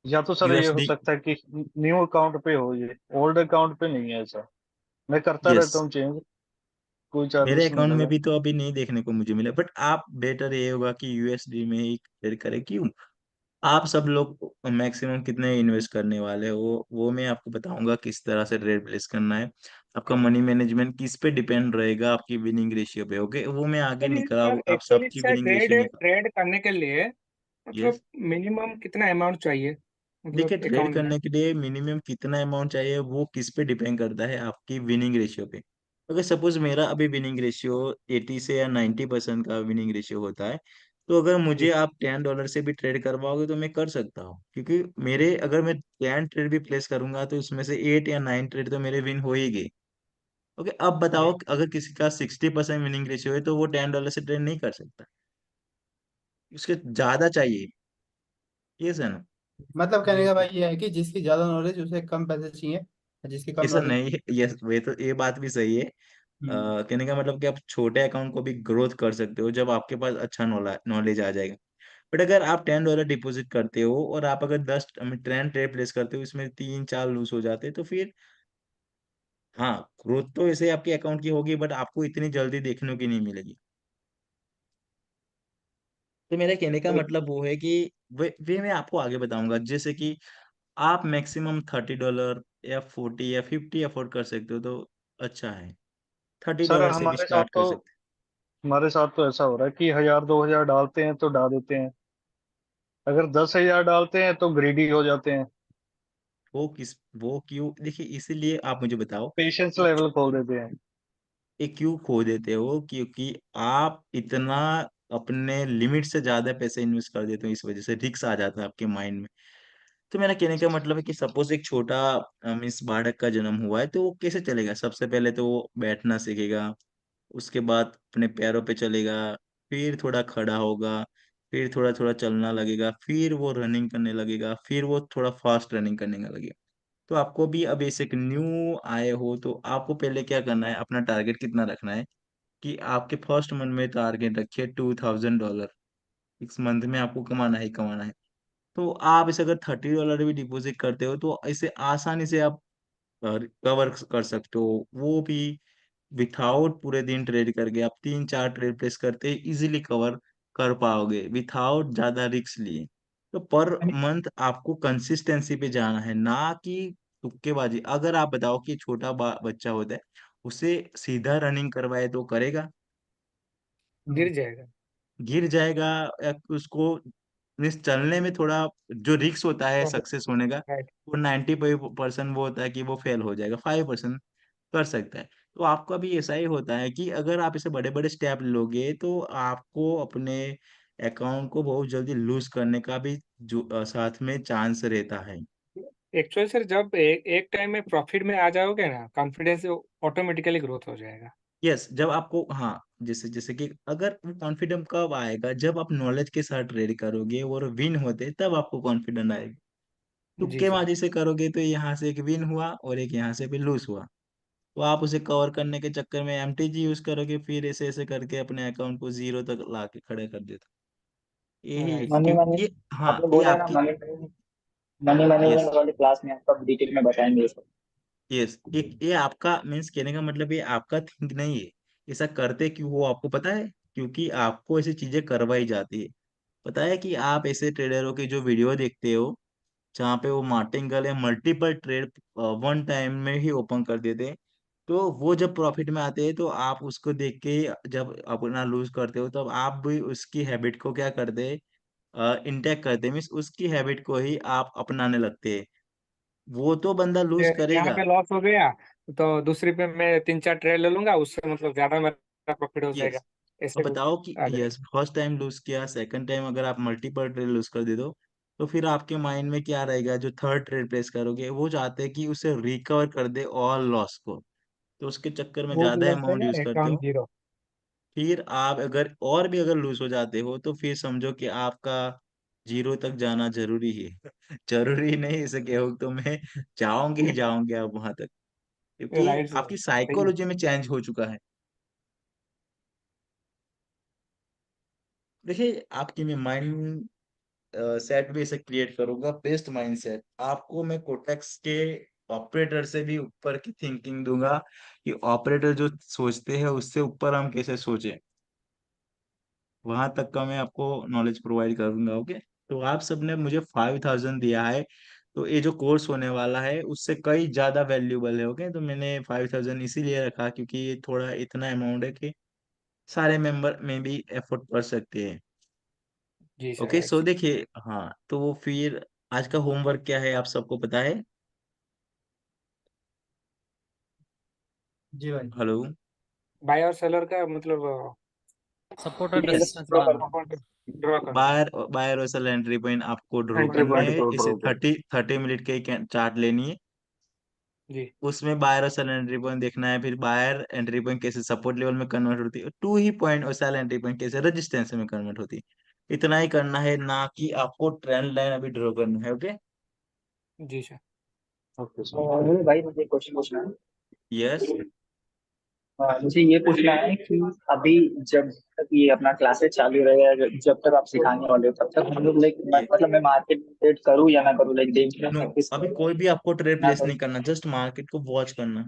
या तो सर ये हो यूएसडी। सकता है कि न्यू अकाउंट पे हो, ये ओल्ड अकाउंट पे नहीं है ऐसा। मैं करता यस, रहता हूँ चेंज, कोई मेरे चार्जेस नहीं अकाउंट में लगा। भी तो अभी नहीं देखने को मुझे मिला, बट आप बेटर ये होगा कि यूएसडी में ही ट्रेड करें। क्यों? आप सब लोग मैक्सिमम कितने इन्वेस्ट करने वाले हो, वो मैं आपको बताऊंगा किस तरह से ट्रेड प्लेस करना है। आपका मनी मैनेजमेंट किस पे डिपेंड रहेगा, आपकी विनिंग रेशियो पे। ओके, वो मैं आगे निकला, सर आप एक्चुअली सबकी सर विनिंग ट्रेड रेशियो निकाल। ट्रेड करने के लिए यस। मतलब मिनिमम कितना अमाउंट चाहिए देखिए, मतलब ट्रेड अकाउंट में। करने के लिए मिनिमम कितना अमाउंट चाहिए वो किस पे डिपेंड करता है, आपकी विनिंग रेशियो पे। अगर सपोज मेरा अभी विनिंग रेशियो 80 से या 90% का विनिंग रेशियो होता है, तो अगर मुझे आप $10 से भी ट्रेड करवाओगे तो मैं कर सकता हूँ, क्योंकि मेरे अगर मैं 10 ट्रेड भी प्लेस करूंगा तो उसमें से 8 या 9 ट्रेड तो मेरे विन हो ही गए। ओके, अब बताओ अगर किसी का 60% विनिंग रेशियो है तो वो $10 से ट्रेड नहीं कर सकता, उसके ज्यादा चाहिए। ये है ना। मतलब कहने का भाई ये है कि जिसकी ज्यादा नॉलेज उसे कम पैसे चाहिए, और जिसकी कम ऐसा नॉलेज। नहीं है। यस, वे तो ये बात भी सही है। कहने का मतलब कि आप छोटे अकाउंट को भी ग्रोथ कर सकते हो जब आपके पास अच्छा नॉलेज आ जाएगा। बट अगर आप $10 डिपॉजिट करते हो और आप अगर 10 ट्रेड प्लेस करते हो, इसमें 3-4 लूज हो जाते हैं, तो फिर हाँ, ग्रोथ तो ऐसे आपके अकाउंट की होगी, बट आपको इतनी जल्दी देखने की नहीं मिलेगी। तो मेरा कहने का मतलब वो है कि वे मैं आपको आगे बताऊंगा, जैसे कि आप मैक्सिमम $30 या 40 या 50 अफोर्ड कर सकते हो तो अच्छा है। थर्टी सर डॉलर से भी हमारे साथ स्टार्ट कर तो सकते हमारे साथ तो ऐसा हो रहा है कि 1000 2000 डालते हैं तो डाल देते हैं, अगर 10,000 डालते हैं तो ग्रीडी हो जाते हैं, हैं। वो क्यों, देखिए इसीलिए आप मुझे बताओ, पेशेंस एक लेवल खोल देते हैं। एक क्यों खो देते हो, क्योंकि आप इतना अपने लिमिट से ज्यादा पैसे इन्वेस्ट कर देते हो, इस वजह से रिक्स आ जाता है आपके माइंड में। तो मेरा कहने का मतलब है कि सपोज एक छोटा मीन्स बालक का जन्म हुआ है, तो वो कैसे चलेगा? सबसे पहले तो वो बैठना सीखेगा, उसके बाद अपने पैरों पे चलेगा, फिर थोड़ा खड़ा होगा, फिर थोड़ा थोड़ा चलना लगेगा, फिर वो रनिंग करने लगेगा, फिर वो थोड़ा फास्ट रनिंग करने लगेगा। तो आपको भी अब ऐसे एक न्यू आए हो, तो आपको पहले क्या करना है, अपना टारगेट कितना रखना है कि आपके फर्स्ट मंथ में टारगेट रखिए $2000। इस मंथ में आपको कमाना ही कमाना है। तो आप इसे अगर $30 भी डिपॉजिट करते हो, तो इसे आसानी से आप कवर कर सकते हो, वो भी विथाउट पूरे दिन ट्रेड करके। आप 3-4 ट्रेड प्लेस करते इजीली कवर कर पाओगे विथाउट ज्यादा रिस्क लिए। तो पर मंथ आपको कंसिस्टेंसी पे जाना है, ना कि तुक्केबाजी। अगर आप बताओ कि छोटा बच्चा होता है, उसे सीधा रनिंग करवाए तो करेगा? गिर जाएगा। गिर जाएगा, या उसको मीन्स चलने में थोड़ा जो रिक्स होता है सक्सेस होने का, राइट। वो 90% वो होता है कि वो फेल हो जाएगा, 5% कर सकता है। तो आपका भी ऐसा ही होता है कि अगर आप इसे बड़े बड़े स्टेप लोगे, तो आपको अपने अकाउंट को बहुत जल्दी लूज करने का भी जो साथ में चांस रहता है। एक्चुअली सर जब एक टाइम में प्रॉफिट में आ जाओगे ना, कॉन्फिडेंस ऑटोमेटिकली ग्रोथ हो जाएगा। यस, जब आपको, हाँ, जैसे जैसे कि अगर वो कॉन्फिडेंस कब आएगा, जब आप नॉलेज के साथ ट्रेड करोगे और विन होते, तब आपको कॉन्फिडेंस आएगा। जी सर। तुक्केबाजी से करोगे तो यहाँ से एक विन हुआ और एक यहाँ से भी लूज हुआ, तो आप उसे कवर करने के चक्कर में एमटीजी यूज करोगे, फिर ऐसे ऐसे करके अपने अकाउंट को जीरो तक ला के खड़े कर देते। यही राइट सर। मनी मनी क्योंकि ये, हाँ, आपने ये बोला है ना, आपकी, मनी मनी यस, मैनेजमेंट वाली क्लास में आपका डिटेल में बताएंगे ये सब। यस, एक ये आपका मीन्स कहने का मतलब ये आपका थिंक नहीं है। ऐसा करते क्यों हो आपको पता है? क्योंकि आपको ऐसी चीजें करवाई जाती है। पता है कि आप ऐसे ट्रेडरों की जो वीडियो देखते हो, जहाँ पे वो मार्टिंगल या मल्टीपल ट्रेड वन टाइम में ही ओपन कर देते हैं, तो वो जब प्रॉफिट में आते हैं, तो आप उसको देख के जब अपना लूज करते हो, तब आप भी उसकी हैबिट को क्या करते हैं, इंटेक करते हैं, मीन्स उसकी हैबिट को ही आप अपनाने लगते हैं। वो तो बंदा लूज यहाँ करेगा। पे लॉस हो गया तो दूसरी पे मैं 3-4 ट्रेड ले लूंगा, उससे मतलब ज्यादा मेरा प्रॉफिट हो जाएगा। यस, अब ऐसे बताओ कि आ यस, जाएगा। फर्स्ट टाइम लूज किया, सेकंड टाइम अगर आप मल्टीपल ट्रेड लूज कर दे दो, तो फिर आपके माइंड में क्या रहेगा? जो थर्ड ट्रेड प्लेस करोगे, वो चाहते हैं कि उसे रिकवर कर दे ऑल लॉस को, तो उसके चक्कर में वो ज्यादा बोलते अमाउंट यूज हैं करते अकाउंट हो। जीरो। फिर आप अगर और भी अगर लूज हो जाते हो, तो फिर समझो कि आपका जीरो तक जाना जरूरी है। जरूरी नहीं इसे कहो तो मैं जाओगे ही जाओगे आप वहां तक, क्योंकि राइट सर, आपकी सही है। साइकोलॉजी में चेंज हो चुका है। देखिए, आपकी मैं माइंड सेट भी ऐसे क्रिएट करूंगा, बेस्ट माइंड सेट आपको मैं कोटेक्स के ऑपरेटर से भी ऊपर की थिंकिंग दूंगा, कि ऑपरेटर जो सोचते हैं उससे ऊपर हम कैसे सोचें, वहां तक का मैं आपको नॉलेज प्रोवाइड करूंगा। ओके, तो आप सबने मुझे 5000 दिया है, तो ये जो कोर्स होने वाला है उससे कई ज्यादा वैल्यूबल है। ओके, तो मैंने 5000 इसीलिए रखा क्योंकि ये थोड़ा इतना अमाउंट है कि सारे मेंबर में भी एफोर्ड कर सकते हैं। जी sir, okay, right so sir. देखिए, हाँ, तो फिर आज का होमवर्क क्या है, आप सबको पता है? जी भाई। हेलो। बाय और सेलर का मतलब सपोर्ट और यस, रेजिस्टेंस बनाना। ड्रॉ करना। बायर बायर और सेल एंट्री पॉइंट आपको ड्रॉ एंट्री करने पॉइंट हैं। को इसे ड्रॉ कर। 30 मिनट के चार्ट लेनी है, जी। उसमें बायर और सेल एंट्री पॉइंट देखना है, फिर बायर एंट्री पॉइंट कैसे सपोर्ट लेवल में कन्वर्ट होती है, टू ही पॉइंट और सेल एंट्री पॉइंट कैसे रेजिस्टेंस में कन्वर्ट होती है। इतना ही करना है, ना कि आपको ट्रेंड लाइन अभी ड्रॉ करना है। ओके। जी सर। Okay sir. तो भाई मुझे क्वेश्चन पूछना है। यस। मुझे ये पूछना है कि अभी जब तक ये अपना क्लासेस चालू रहेगा, जब तक आप सिखाने वाले हो, तब तक हम लोग लाइक ये मतलब मैं मार्केट में ट्रेड करूँ या ना करूँ, लाइक डे नो, प्रैक्टिस अभी करूँ कोई भी आपको ट्रेड ना प्लेस करूँ। नहीं करना, जस्ट मार्केट को वॉच करना।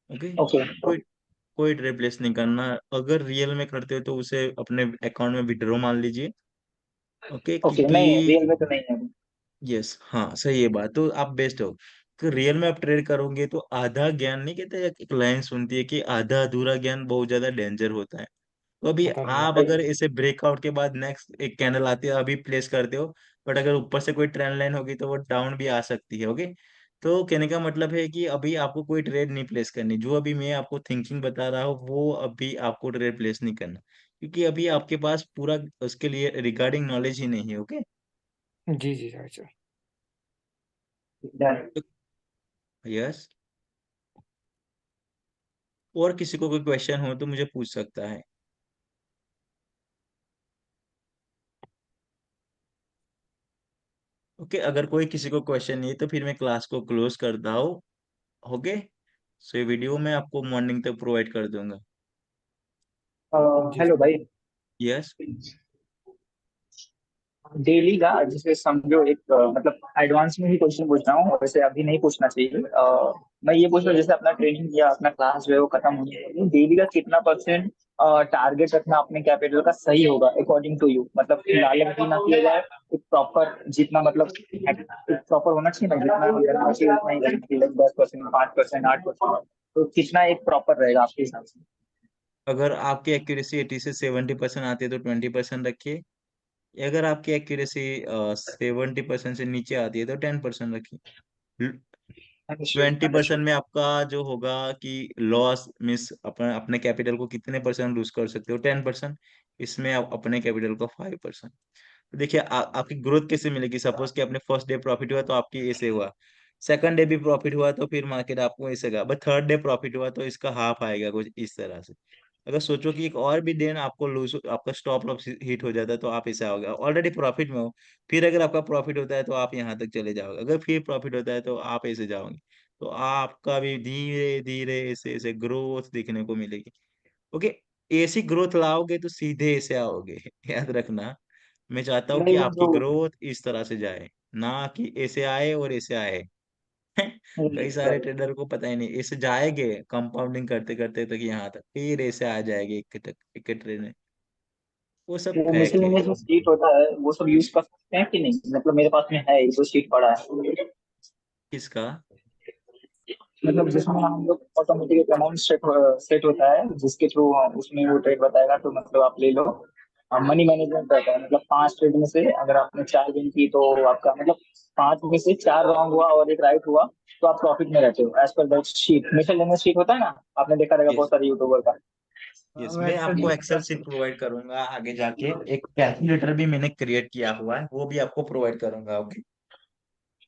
Okay, okay. कोई कोई ट्रेड प्लेस नहीं करना। अगर रियल में करते हो तो उसे अपने अकाउंट में विड्रॉ मान लीजिए। ओके, ओके, क्योंकि नहीं रियल में तो नहीं है। यस, हाँ, सही है बात, तो आप बेस्ट हो। तो रियल में आप ट्रेड करोगे तो आधा ज्ञान, नहीं कहते, एक लाइन सुनती है कि आधा अधूरा ज्ञान बहुत ज्यादा डेंजर होता है। तो अभी पता नहीं आप लगता। अगर इसे ब्रेकआउट के बाद नेक्स्ट एक कैंडल आती है, अभी प्लेस करते हो, बट अगर ऊपर से कोई ट्रेंड लाइन होगी तो वो डाउन भी आ सकती है। ओके, तो कहने का मतलब है कि अभी आपको कोई ट्रेड नहीं प्लेस करनी, जो अभी मैं आपको थिंकिंग बता रहा हूँ वो अभी आपको ट्रेड प्लेस नहीं करना, क्योंकि अभी आपके पास पूरा उसके लिए रिगार्डिंग नॉलेज ही नहीं है। ओके। जी जी, राइट सर। डन। यस। और किसी को कोई क्वेश्चन हो तो मुझे पूछ सकता है। ओके, अगर कोई किसी को क्वेश्चन नहीं है तो फिर मैं क्लास को क्लोज करता हूँ। ओके, सो ये वीडियो मैं आपको मॉर्निंग तक प्रोवाइड कर दूंगा। जी हेलो सर। भाई, यस। डेली का जैसे समझो एक मतलब एडवांस में ही क्वेश्चन पूछ रहा हूँ, वैसे अभी नहीं पूछना चाहिए। मैं ये पूछ रहा हूँ, जैसे अपना ट्रेनिंग या अपना क्लास जो है वो खत्म होने वाली, डेली का कितना परसेंट टारगेट रखना अपने कैपिटल का सही होगा अकॉर्डिंग टू यू? मतलब लालच भी ना किया जाए, एक प्रॉपर जितना मतलब एक प्रॉपर होना चाहिए ना, जितना करना चाहिए उतना ही करना चाहिए, 10%, 5%, 8%, तो कितना एक प्रॉपर रहेगा आपके हिसाब से? अगर आपकी एक्यूरेसी 80 से 70% आती है तो 20% रखिए। अगर आपकी एक्यूरेसी 70% से नीचे आती है तो 10% रखिए। Twenty understood. परसेंट में आपका जो होगा कि लॉस मिस अपने अपने कैपिटल को कितने परसेंट लूज कर सकते हो? 10%। इसमें आप अपने कैपिटल को 5%। तो देखिए आपकी ग्रोथ कैसे मिलेगी? सपोज कि आपने फर्स्ट डे प्रॉफिट हुआ तो आपकी ऐसे हुआ, सेकंड डे भी प्रॉफिट हुआ तो फिर मार्केट आपको ऐसे का, बट थर्ड डे प्रॉफिट हुआ तो इसका हाफ आएगा कुछ इस तरह से। अगर सोचो कि एक और भी दिन आपको लूज, आपका स्टॉप लॉस हिट हो जाता है तो आप ऐसा होगा, ऑलरेडी प्रॉफिट में हो, फिर अगर आपका प्रॉफिट होता है तो आप यहाँ तक चले जाओगे, अगर फिर प्रॉफिट होता है तो आप ऐसे जाओगे। तो आपका भी धीरे धीरे ऐसे ऐसे ग्रोथ दिखने को मिलेगी। ओके, ऐसी ग्रोथ लाओगे तो सीधे ऐसे आओगे। याद रखना, मैं चाहता हूँ कि नहीं वो आपकी जो ग्रोथ इस तरह से जाए, ना कि ऐसे आए और ऐसे आए। कई सारे ट्रेडर को पता ही नहीं, ऐसे जाएंगे कंपाउंडिंग करते करते तक यहाँ तक, फिर ऐसे आ जाएंगे एक ट्रेड में। वो सब वो फेक है। मिसलेनियस जो सीट होता है वो सब यूज कर सकते हैं कि नहीं? मतलब मेरे पास में है, एक दो सीट पड़ा है। किसका? मतलब जिसमें हम लोग ऑटोमेटिक अमाउंट सेट सेट होता है, जिसके थ्रू उसमें वो ट्रेड बताएगा, तो मतलब आप ले लो। मनी मैनेजमेंट रहता है, मतलब 5 ट्रेड में से अगर आपने 4 विन की तो आपका मतलब 5 में से 4 रॉन्ग हुआ और एक राइट हुआ, तो आप प्रॉफिट में रहते हो as per that sheet. Miscellaneous sheet होता है ना, आपने देखा रहेगा यस। बहुत सारे यूट्यूबर का। यस, मैं मैं एक्सेल आपको शीट एक्सेल शीट प्रोवाइड करूंगा आगे जाके। एक कैलकुलेटर भी मैंने क्रिएट किया हुआ है, वो भी आपको प्रोवाइड करूंगा। ओके।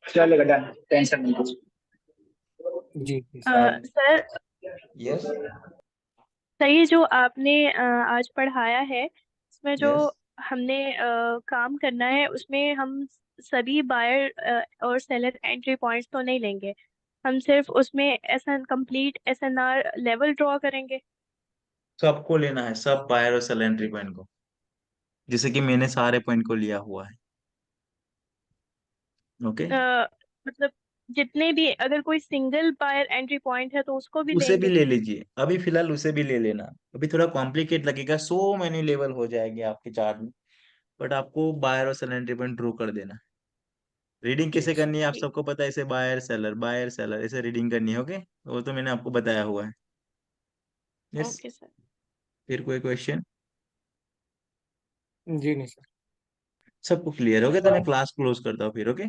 चलेगा, डन, टेंशन नहीं कुछ। जी जी सर। Sir, yes. सर ये जो आपने आज पढ़ाया है, इसमें जो यस। हमने काम करना है उसमें हम सभी बायर और सेलर एंट्री पॉइंट्स तो नहीं लेंगे। हम सिर्फ उसमें SN complete SNR level draw करेंगे। सबको लेना है, सब बायर और सेल एंट्री पॉइंट को, जैसे कि मैंने सारे पॉइंट को लिया हुआ है। ओके। मतलब जितने भी, अगर कोई सिंगल बायर एंट्री पॉइंट है तो उसको भी उसे भी लेंगे। ले लीजिए, अभी फिलहाल उसे भी ले लेना। अभी थोड़ा कॉम्प्लिकेट लगेगा, सो मेनी लेवल हो जाएंगे आपके चार्ट में, बट आपको बायर और सेल एंट्री पॉइंट ड्रॉ कर देना। रीडिंग कैसे ठीक सर। करनी है आप ठीक। सबको पता है, ऐसे बायर सेलर ऐसे रीडिंग करनी है। ओके, वो तो मैंने आपको बताया हुआ है। यस। Okay sir. फिर कोई क्वेश्चन? जी नहीं सर। सबको क्लियर हो गया तो मैं क्लास क्लोज करता हूँ फिर। ओके।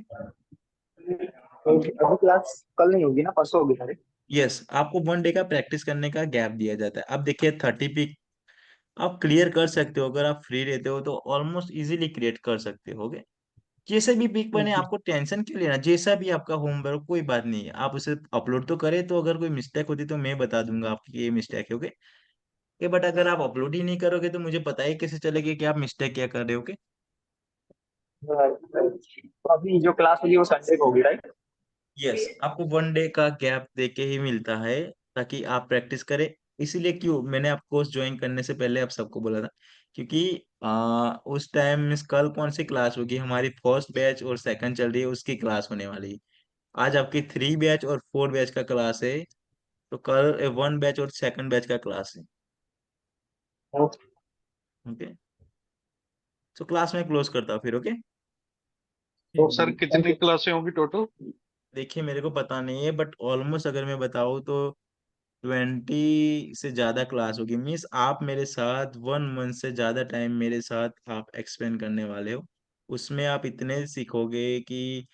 अभी क्लास कल नहीं होगी ना, परसों होगी सारी? यस, आपको 1 डे का प्रैक्टिस करने का गैप दिया जाता है। अब देखिए 30 पिक आप क्लियर कर सकते हो, अगर आप फ्री रहते हो तो ऑलमोस्ट इजीली क्रिएट कर सकते हो। okay? जैसे भी पिक बने जी आपको टेंशन क्यों लेना, जैसा भी आपका होमवर्क कोई बात नहीं है, आप उसे अपलोड तो करें, तो अगर कोई मिस्टेक होती तो मैं बता दूंगा आपकी ये मिस्टेक है। ओके, बट अगर आप अपलोड ही नहीं करोगे तो मुझे पता ही कैसे चलेगा कि आप मिस्टेक क्या कर रहे हो। तो अभी जो क्लास होगी वो संडे को होगी, राइट? यस, आपको 1 डे का गैप देके ही मिलता है ताकि आप प्रैक्टिस करें। इसीलिए क्यों मैंने आप कोर्स ज्वाइन करने से पहले आप सबको बोला था, क्योंकि उस टाइम मिस कल कौन सी क्लास होगी, हमारी फर्स्ट बैच और सेकंड चल रही है उसकी क्लास होने वाली है। आज आपकी 3 बैच और 4 बैच का क्लास है, तो कल 1 बैच और सेकंड बैच का क्लास है। ओके, तो क्लास में क्लोज करता हूँ फिर। ओके, तो सर थैंक कितनी यू। क्लासें होंगी टोटल? देखिए मेरे को पता नहीं है, बट ऑलमोस्ट अगर मैं बताऊँ तो 20 से ज्यादा क्लास होगी। मीन्स आप मेरे साथ 1 मंथ से ज्यादा टाइम मेरे साथ आप एक्सपेंड करने वाले हो। उसमें आप इतने सीखोगे कि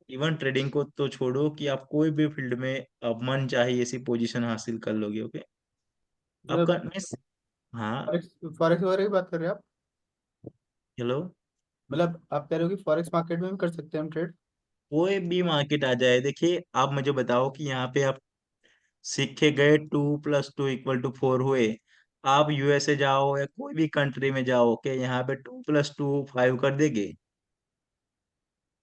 इवन ट्रेडिंग को तो छोड़ो, कि आप कोई भी फील्ड में अब मन चाहे ऐसी पोजीशन हासिल कर लोगे। ओके, आपका मतलब मिस। हाँ। फॉरेक्स फॉरेक्स वगैरह की बात कर रहे हैं आप? हेलो। मतलब आप कह रहे हो कि फॉरेक्स मार्केट में भी कर सकते हैं हम ट्रेड? कोई भी मार्केट आ जाए, देखिए आप मुझे बताओ कि यहाँ पे आप सीख के गए 2 + 2 = 4 हुए, आप यूएसए जाओ या कोई भी कंट्री में जाओ, क्या यहाँ पे 2 + 2 5 कर देंगे?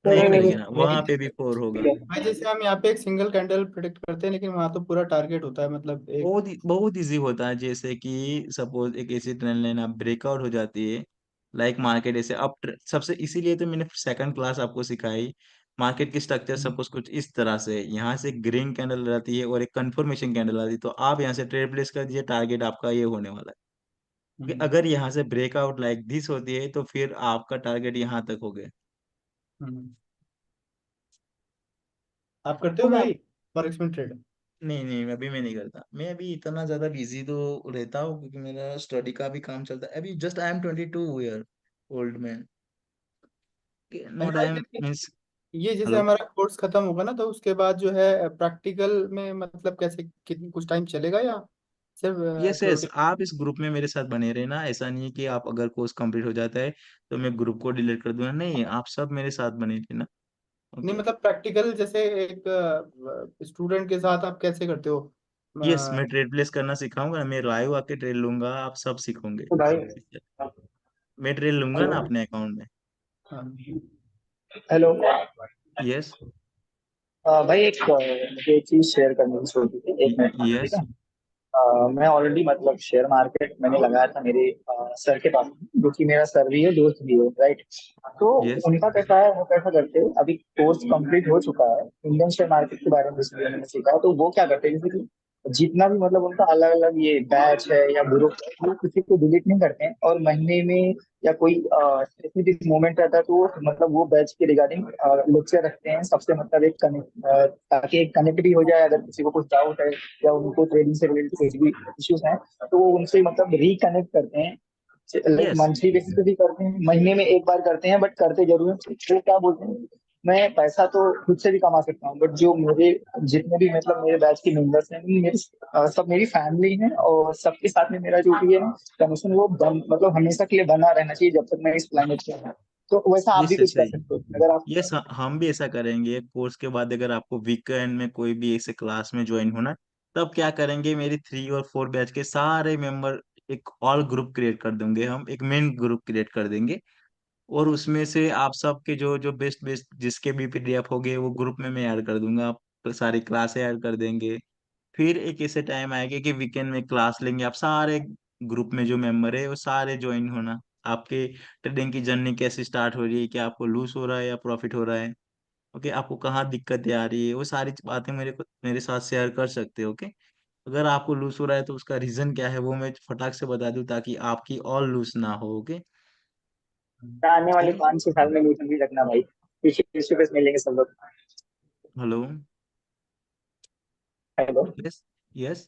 नहीं नहीं नहीं करेंगे ना, नहीं वहां पे भी नहीं। 4 होगा। भाई जैसे हम यहाँ पे एक सिंगल कैंडल प्रिडिक्ट करते हैं, लेकिन वहां तो पूरा टारगेट होता है, मतलब एक। बहुत इजी होता है, जैसे कि सपोज एक ऐसी ट्रेंड लाइन आप ब्रेकआउट हो जाती है, लाइक मार्केट ऐसे अब सबसे इसीलिए तो मैंने सेकंड क्लास आपको सिखाई। मार्केट की स्ट्रक्चर सपोज कुछ इस तरह से, यहाँ से ग्रीन कैंडल रहती है और एक कंफर्मेशन कैंडल आती है, तो आप यहाँ से ट्रेड प्लेस कर दीजिए, टारगेट आपका ये होने वाला है। क्योंकि हम्म, अगर यहाँ से ब्रेकआउट लाइक दिस होती है तो फिर आपका टारगेट यहाँ तक हो गया। हम्म। आप करते तो हो मैं भाई फॉरेक्स में ट्रेड? नहीं नहीं, अभी मैं नहीं करता, मैं अभी इतना ज्यादा बिजी तो रहता हूँ क्योंकि मेरा स्टडी का भी काम चलता है अभी, just I am 22 year old man, no अच्छा भाई, टाइम जैसे मीन्स। ये जैसे हेलो। हमारा कोर्स खत्म होगा ना, तो उसके बाद जो है प्रैक्टिकल में मतलब कैसे, कितनी कुछ टाइम चलेगा, या सिर्फ यस यस, थ्योरेटिकल? आप इस ग्रुप में मेरे साथ बने रहना, ऐसा नहीं है कि आप अगर कोर्स कंप्लीट हो जाता है तो मैं ग्रुप को डिलीट कर दूंगा, नहीं, आप सब मेरे साथ बने रहना। नहीं, ओके। मतलब प्रैक्टिकल जैसे एक स्टूडेंट के साथ आप कैसे करते हो? यस, मैं अ, ट्रेड प्लेस करना सिखाऊंगा, मैं लाइव आके ट्रेड लूंगा, आप सब सीखोगे। तो भाई। मैं ट्रेड लूंगा हेलो। ना अपने अकाउंट में। हाँ। हेलो। यस। भाई एक मुझे एक चीज शेयर करनी थी, छोटी सी, 1 मिनट का, ठीक यस। है? मैं ऑलरेडी मतलब शेयर मार्केट मैंने लगाया था मेरे सर के पास, जो कि मेरा सर भी है, दोस्त भी है, राइट? तो यस। उनका कैसा है, वो कैसा करते हैं, अभी कोर्स कंप्लीट हो चुका है इंडियन शेयर मार्केट के बारे में, इसलिए मैंने सीखा है। तो वो क्या करते हैं, जैसे कि जितना भी मतलब उनका अलग अलग ये बैच है या ग्रुप है, वो किसी को डिलीट नहीं करते हैं, और महीने में या कोई स्पेसिफिक मोमेंट रहता है तो मतलब वो बैच के रिगार्डिंग लेक्चर रखते हैं सबसे, मतलब एक कनेक्ट, ताकि एक कनेक्ट भी हो जाए, अगर किसी को कुछ डाउट है या उनको ट्रेडिंग से रिलेटेड कुछ भी इश्यूज हैं, तो वो उनसे मतलब रिकनेक्ट करते हैं। Like yes. मंथली बेसिस पे भी करते हैं, महीने में एक बार करते हैं, बट करते जरूर हैं। वो क्या बोलते हैं, मैं पैसा तो खुद से भी कमा सकता हूँ, बट जो मेरे जितने भी मतलब मेरे बैच के मेंबर्स हैं, मेरे सब मेरी फैमिली है, और सबके साथ में मेरा जो भी है कनेक्शन, वो मतलब हमेशा के लिए बना रहना चाहिए जब तक मैं इस प्लानट पे हूँ। तो वैसा आप यस भी कुछ यस कर सकते हो अगर आप। यस, हम भी ऐसा करेंगे, कोर्स के बाद अगर आपको वीकेंड में कोई भी ऐसे क्लास में ज्वाइन होना, तब क्या करेंगे, मेरी 3 और 4 बैच के सारे मेंबर एक ऑल ग्रुप क्रिएट कर देंगे, हम एक मेन ग्रुप क्रिएट कर देंगे, और उसमें से आप सबके जो जो बेस्ट बेस्ट जिसके भी पीडीएफ हो गए वो ग्रुप में मैं ऐड कर दूंगा, आप सारी क्लासें ऐड कर देंगे। फिर एक ऐसे टाइम आएगा कि वीकेंड में क्लास लेंगे, आप सारे ग्रुप में जो मेंबर है वो सारे ज्वाइन होना, आपके ट्रेडिंग की जर्नी कैसे स्टार्ट हो रही है, क्या आपको लूज हो रहा है या प्रॉफिट हो रहा है, ओके, आपको कहाँ दिक्कतें आ रही है, वो सारी बातें मेरे साथ शेयर कर सकते हो, ओके। अगर आपको लूज हो रहा है तो उसका रीजन क्या है वो मैं फटाक से बता दूं, ताकि आपकी और लूज ना हो, ओके। आने वाले ठीक है। 5-6 साल में न्यूटन भी रखना भाई, पीछे पे मिलेंगे सब लोग। हेलो। हेलो। यस। यस।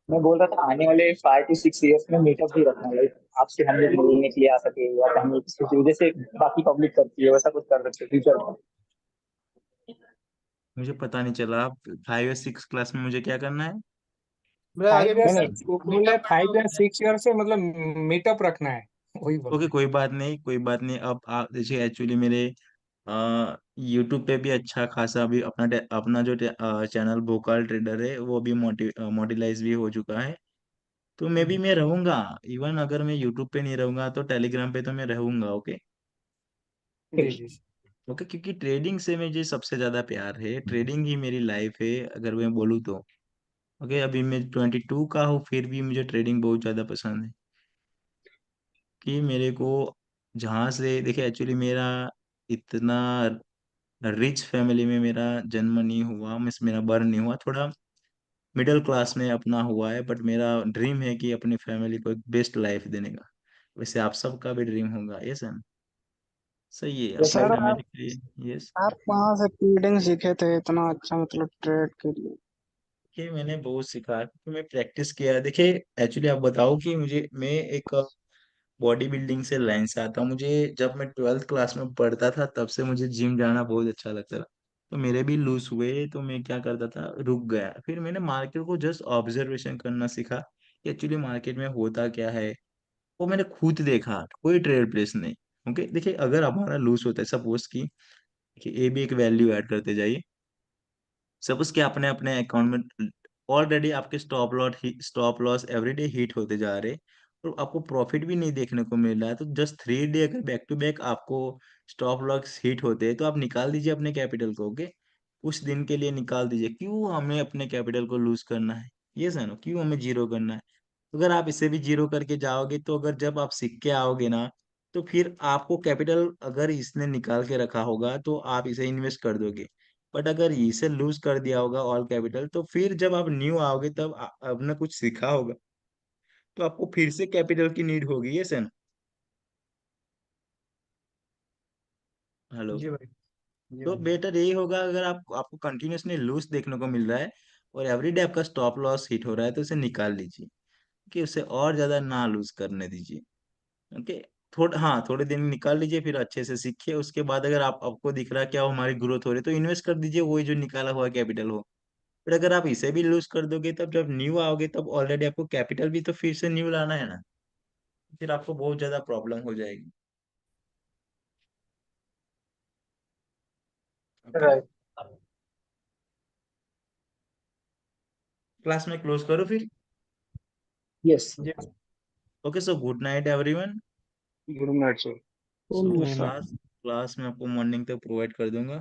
मैं बोल रहा था आने वाले 5 to 6 ईयर्स में मीटअप भी रखना, लाइक आपसे हम लोग मिलने के लिए आ सके, या कहीं किसी वजह से बाकी पब्लिक करती है, वैसा कुछ कर सकते फ्यूचर में। मुझे पता नहीं चला, आप 5 या 6 क्लास में मुझे क्या करना है? मेरा आगे फाइव या नहीं नहीं, वो बोले मीटअप करना 5 या 6 ईयर से मतलब मीटअप रखना है, वही बोल ओके, रहे कोई बात नहीं, कोई बात नहीं, अब आप देखिए, एक्चुअली मेरे यूट्यूब पे भी अच्छा खासा अभी अपना जो चैनल भोकाल ट्रेडर है वो भी मोटिलाइज भी हो चुका है, तो मे हैं। बी मैं रहूंगा, इवन अगर मैं यूट्यूब पे नहीं रहूंगा तो टेलीग्राम पे तो मैं रहूंगा, ओके। हैं। जी जी। ओके, क्योंकि ट्रेडिंग से मुझे सबसे ज्यादा प्यार है, ट्रेडिंग ही मेरी लाइफ है अगर मैं बोलूँ तो, ओके। अभी मैं 22 का हूँ, फिर भी मुझे ट्रेडिंग बहुत ज्यादा पसंद है, कि मेरे को जहाँ से देखिए, एक्चुअली मेरा इतना रिच फैमिली में मेरा जन्म नहीं हुआ, मिस मेरा बर्न नहीं हुआ, थोड़ा मिडिल क्लास में अपना हुआ है, बट मेरा ड्रीम है कि अपनी फैमिली को एक बेस्ट लाइफ देने का, वैसे आप सबका भी ड्रीम होगा, यस सर, सही है अपनी जैसा सर फैमिली आप के लिए, यस। आप कहाँ से ट्रेडिंग सीखे थे इतना अच्छा, मतलब ट्रेड के लिए? कि मैंने बहुत सीखा है, क्योंकि मैं प्रैक्टिस किया है, देखिए एक्चुअली आप बताओ कि मैं एक बॉडी बिल्डिंग से लाइन से आता हूँ, मुझे जब मैं 12th क्लास में पढ़ता था तब से मुझे जिम जाना बहुत अच्छा लगता था, तो मेरे भी लूज हुए तो मैं क्या करता था, रुक गया, फिर मैंने मार्केट को जस्ट ऑब्जर्वेशन करना सीखा कि एक्चुअली मार्केट में होता क्या है, वो मैंने खुद देखा, कोई ट्रेड प्लेस नहीं, ओके। देखिए अगर हमारा लूज होता है, सपोज की कि ए भी एक वैल्यू ऐड करते जाइए। सपोज कि आपने अपने अकाउंट में ऑलरेडी आपके स्टॉप लॉस एवरीडे हिट होते जा रहे, और आपको प्रॉफिट भी नहीं देखने को मिल रहा है, तो जस्ट 3 डे अगर बैक टू बैक आपको स्टॉप लॉस हिट होते हैं तो आप निकाल दीजिए अपने कैपिटल को। ओके, कुछ दिन के लिए निकाल दीजिए। क्यों हमें अपने कैपिटल को लूज करना है? ये सर, क्यों हमें जीरो करना है? अगर आप इसे भी जीरो करके जाओगे तो अगर जब आप सीख के आओगे ना, तो फिर आपको कैपिटल अगर इसने निकाल के रखा होगा तो आप इसे इन्वेस्ट कर दोगे। बट अगर इसे लूज कर दिया होगा ऑल कैपिटल, तो फिर जब आप न्यू आओगे तब आपने कुछ सीखा होगा, तो आपको फिर से कैपिटल की नीड होगी। ये सर, हेलो। जी भाई। जी तो भाई। बेटर यही होगा, अगर आपको कंटिन्यूसली लूज देखने को मिल रहा है और एवरीडे आपका स्टॉप लॉस हिट हो रहा है, तो उसे निकाल लीजिए कि उसे और ज्यादा ना लूज करने दीजिए। ओके, थोड़े दिन निकाल लीजिए, फिर अच्छे से सीखिए। उसके बाद अगर आपको दिख रहा है क्या हमारी ग्रोथ हो रही है, तो इन्वेस्ट कर दीजिए वही जो निकाला हुआ कैपिटल हो। फिर अगर आप इसे भी लूज कर दोगे, तब जब न्यू आओगे तब ऑलरेडी आपको कैपिटल भी तो फिर से न्यू लाना है ना, फिर आपको बहुत ज्यादा प्रॉब्लम हो जाएगी। Okay, right. क्लास में क्लोज करो फिर। यस। जी। Okay, so good night everyone. Good night sir. So नहीं, नहीं। क्लास क्लास में आपको मॉर्निंग तक प्रोवाइड कर दूंगा।